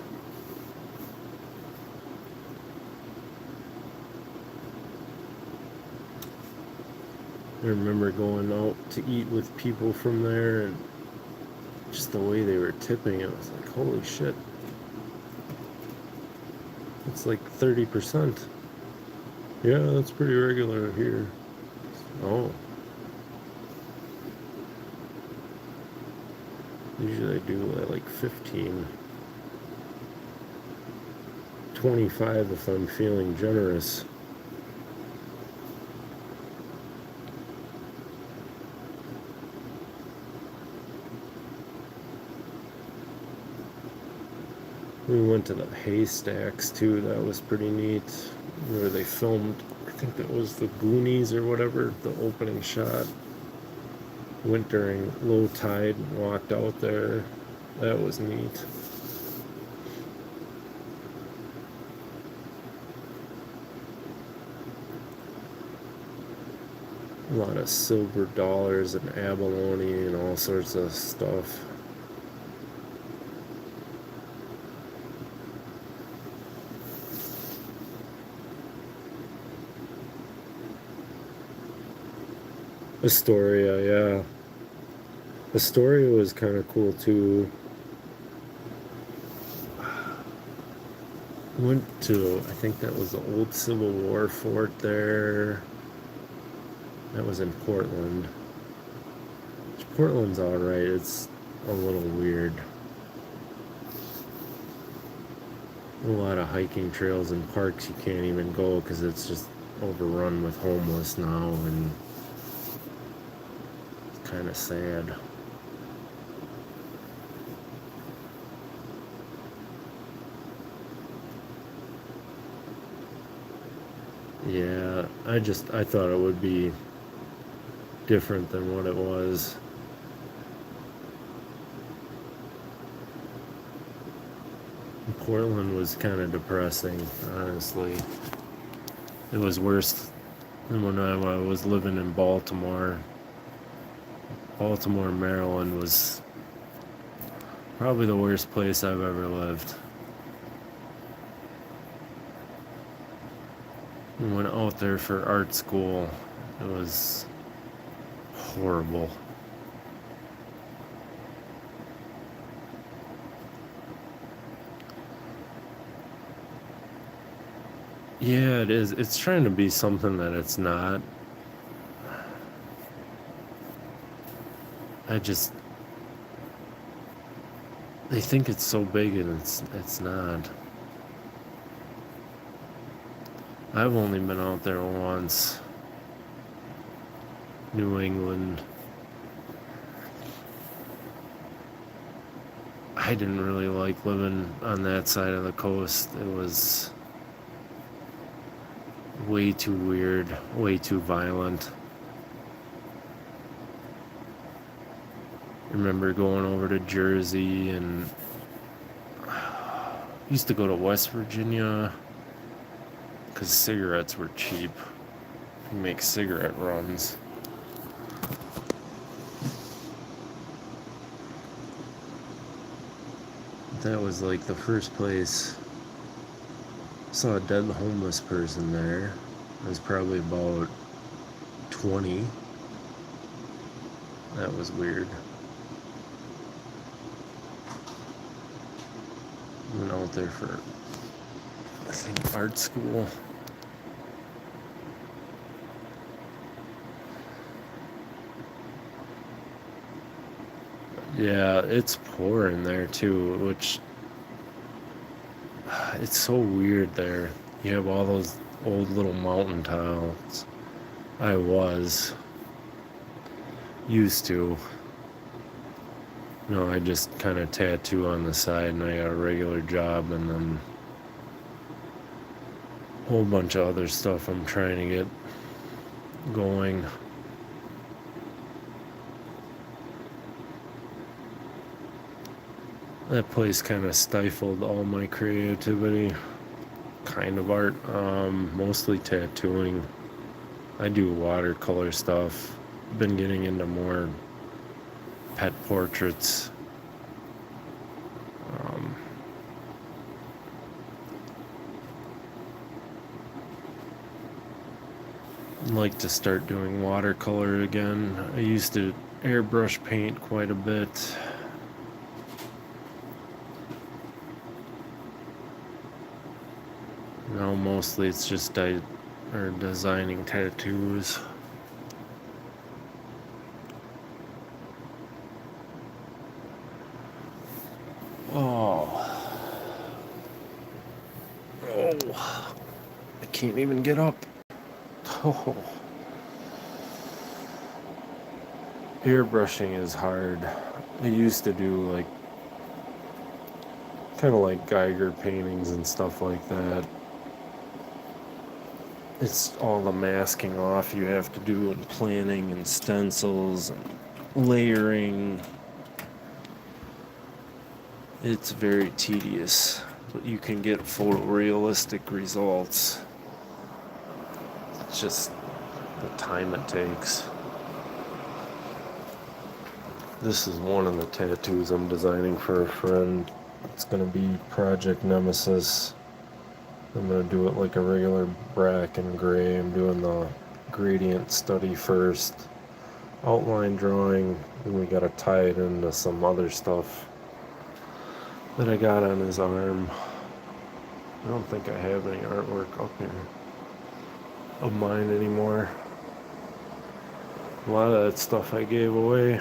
I remember going out to eat with people from there and just the way they were tipping, it was like, holy shit. It's like 30%. Yeah, that's pretty regular here. Oh. Usually I do like 15. 25 if I'm feeling generous. We went to the haystacks too. That was pretty neat. Where they filmed, I think that was the Goonies or whatever, the opening shot. Went during low tide and walked out there. That was neat. A lot of silver dollars and abalone and all sorts of stuff. Astoria, yeah. Astoria was kind of cool too. Went to, I think that was the old Civil War fort there. That was in Portland. Portland's alright, it's a little weird. A lot of hiking trails and parks you can't even go because it's just overrun with homeless now, and it's kind of sad. Yeah, I thought it would be different than what it was. Portland was kind of depressing, honestly. It was worse than when I was living in Baltimore. Baltimore, Maryland was probably the worst place I've ever lived. I went out there for art school. It was horrible. Yeah, it is. It's trying to be something that it's not. They think it's so big and it's not. I've only been out there once. New England. I didn't really like living on that side of the coast. It was way too weird, way too violent. I remember going over to Jersey and used to go to West Virginia because cigarettes were cheap. You make cigarette runs. That was like the first place. Saw a dead homeless person there. I was probably about 20. That was weird. Went out there for, I think, art school. Yeah, it's poor in there too, which it's so weird there. You have all those old little mountain towns. I was used to. No, I just kind of tattoo on the side and I got a regular job and then a whole bunch of other stuff I'm trying to get going. That place kind of stifled all my creativity. Kind of art, mostly tattooing. I do watercolor stuff. Been getting into more pet portraits. I'd like to start doing watercolor again. I used to airbrush paint quite a bit. Now mostly it's just designing tattoos. Oh, I can't even get up. Oh. Airbrushing is hard. I used to do kind of like Geiger paintings and stuff like that. It's all the masking off you have to do and planning and stencils and layering. It's very tedious, but you can get photorealistic results. It's just the time it takes. This is one of the tattoos I'm designing for a friend. It's going to be Project Nemesis. I'm going to do it like a regular black and gray. I'm doing the gradient study first, outline drawing, and we got to tie it into some other stuff that I got on his arm. I don't think I have any artwork up here of mine anymore. A lot of that stuff I gave away.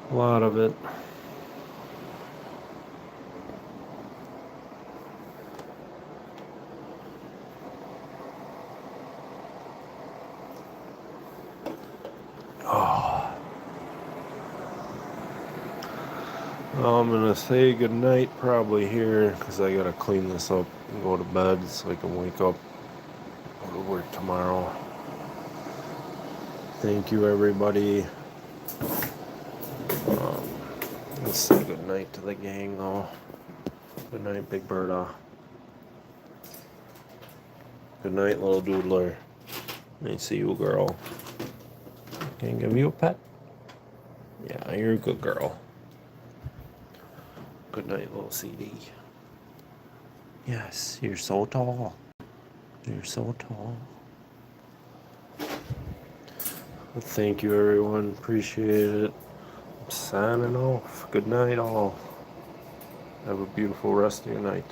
A lot of it. Oh. I'm gonna say goodnight probably here because I gotta clean this up and go to bed so I can wake up, go to work tomorrow. Thank you, everybody. Let's say goodnight to the gang, though. Good night, Big Birda. Good night, little doodler. I see you, girl. Can I give you a pet? Yeah, you're a good girl. Good night, little CD. Yes, you're so tall. You're so tall. Well, thank you, everyone. Appreciate it. I'm signing off. Good night, all. Have a beautiful rest of your night.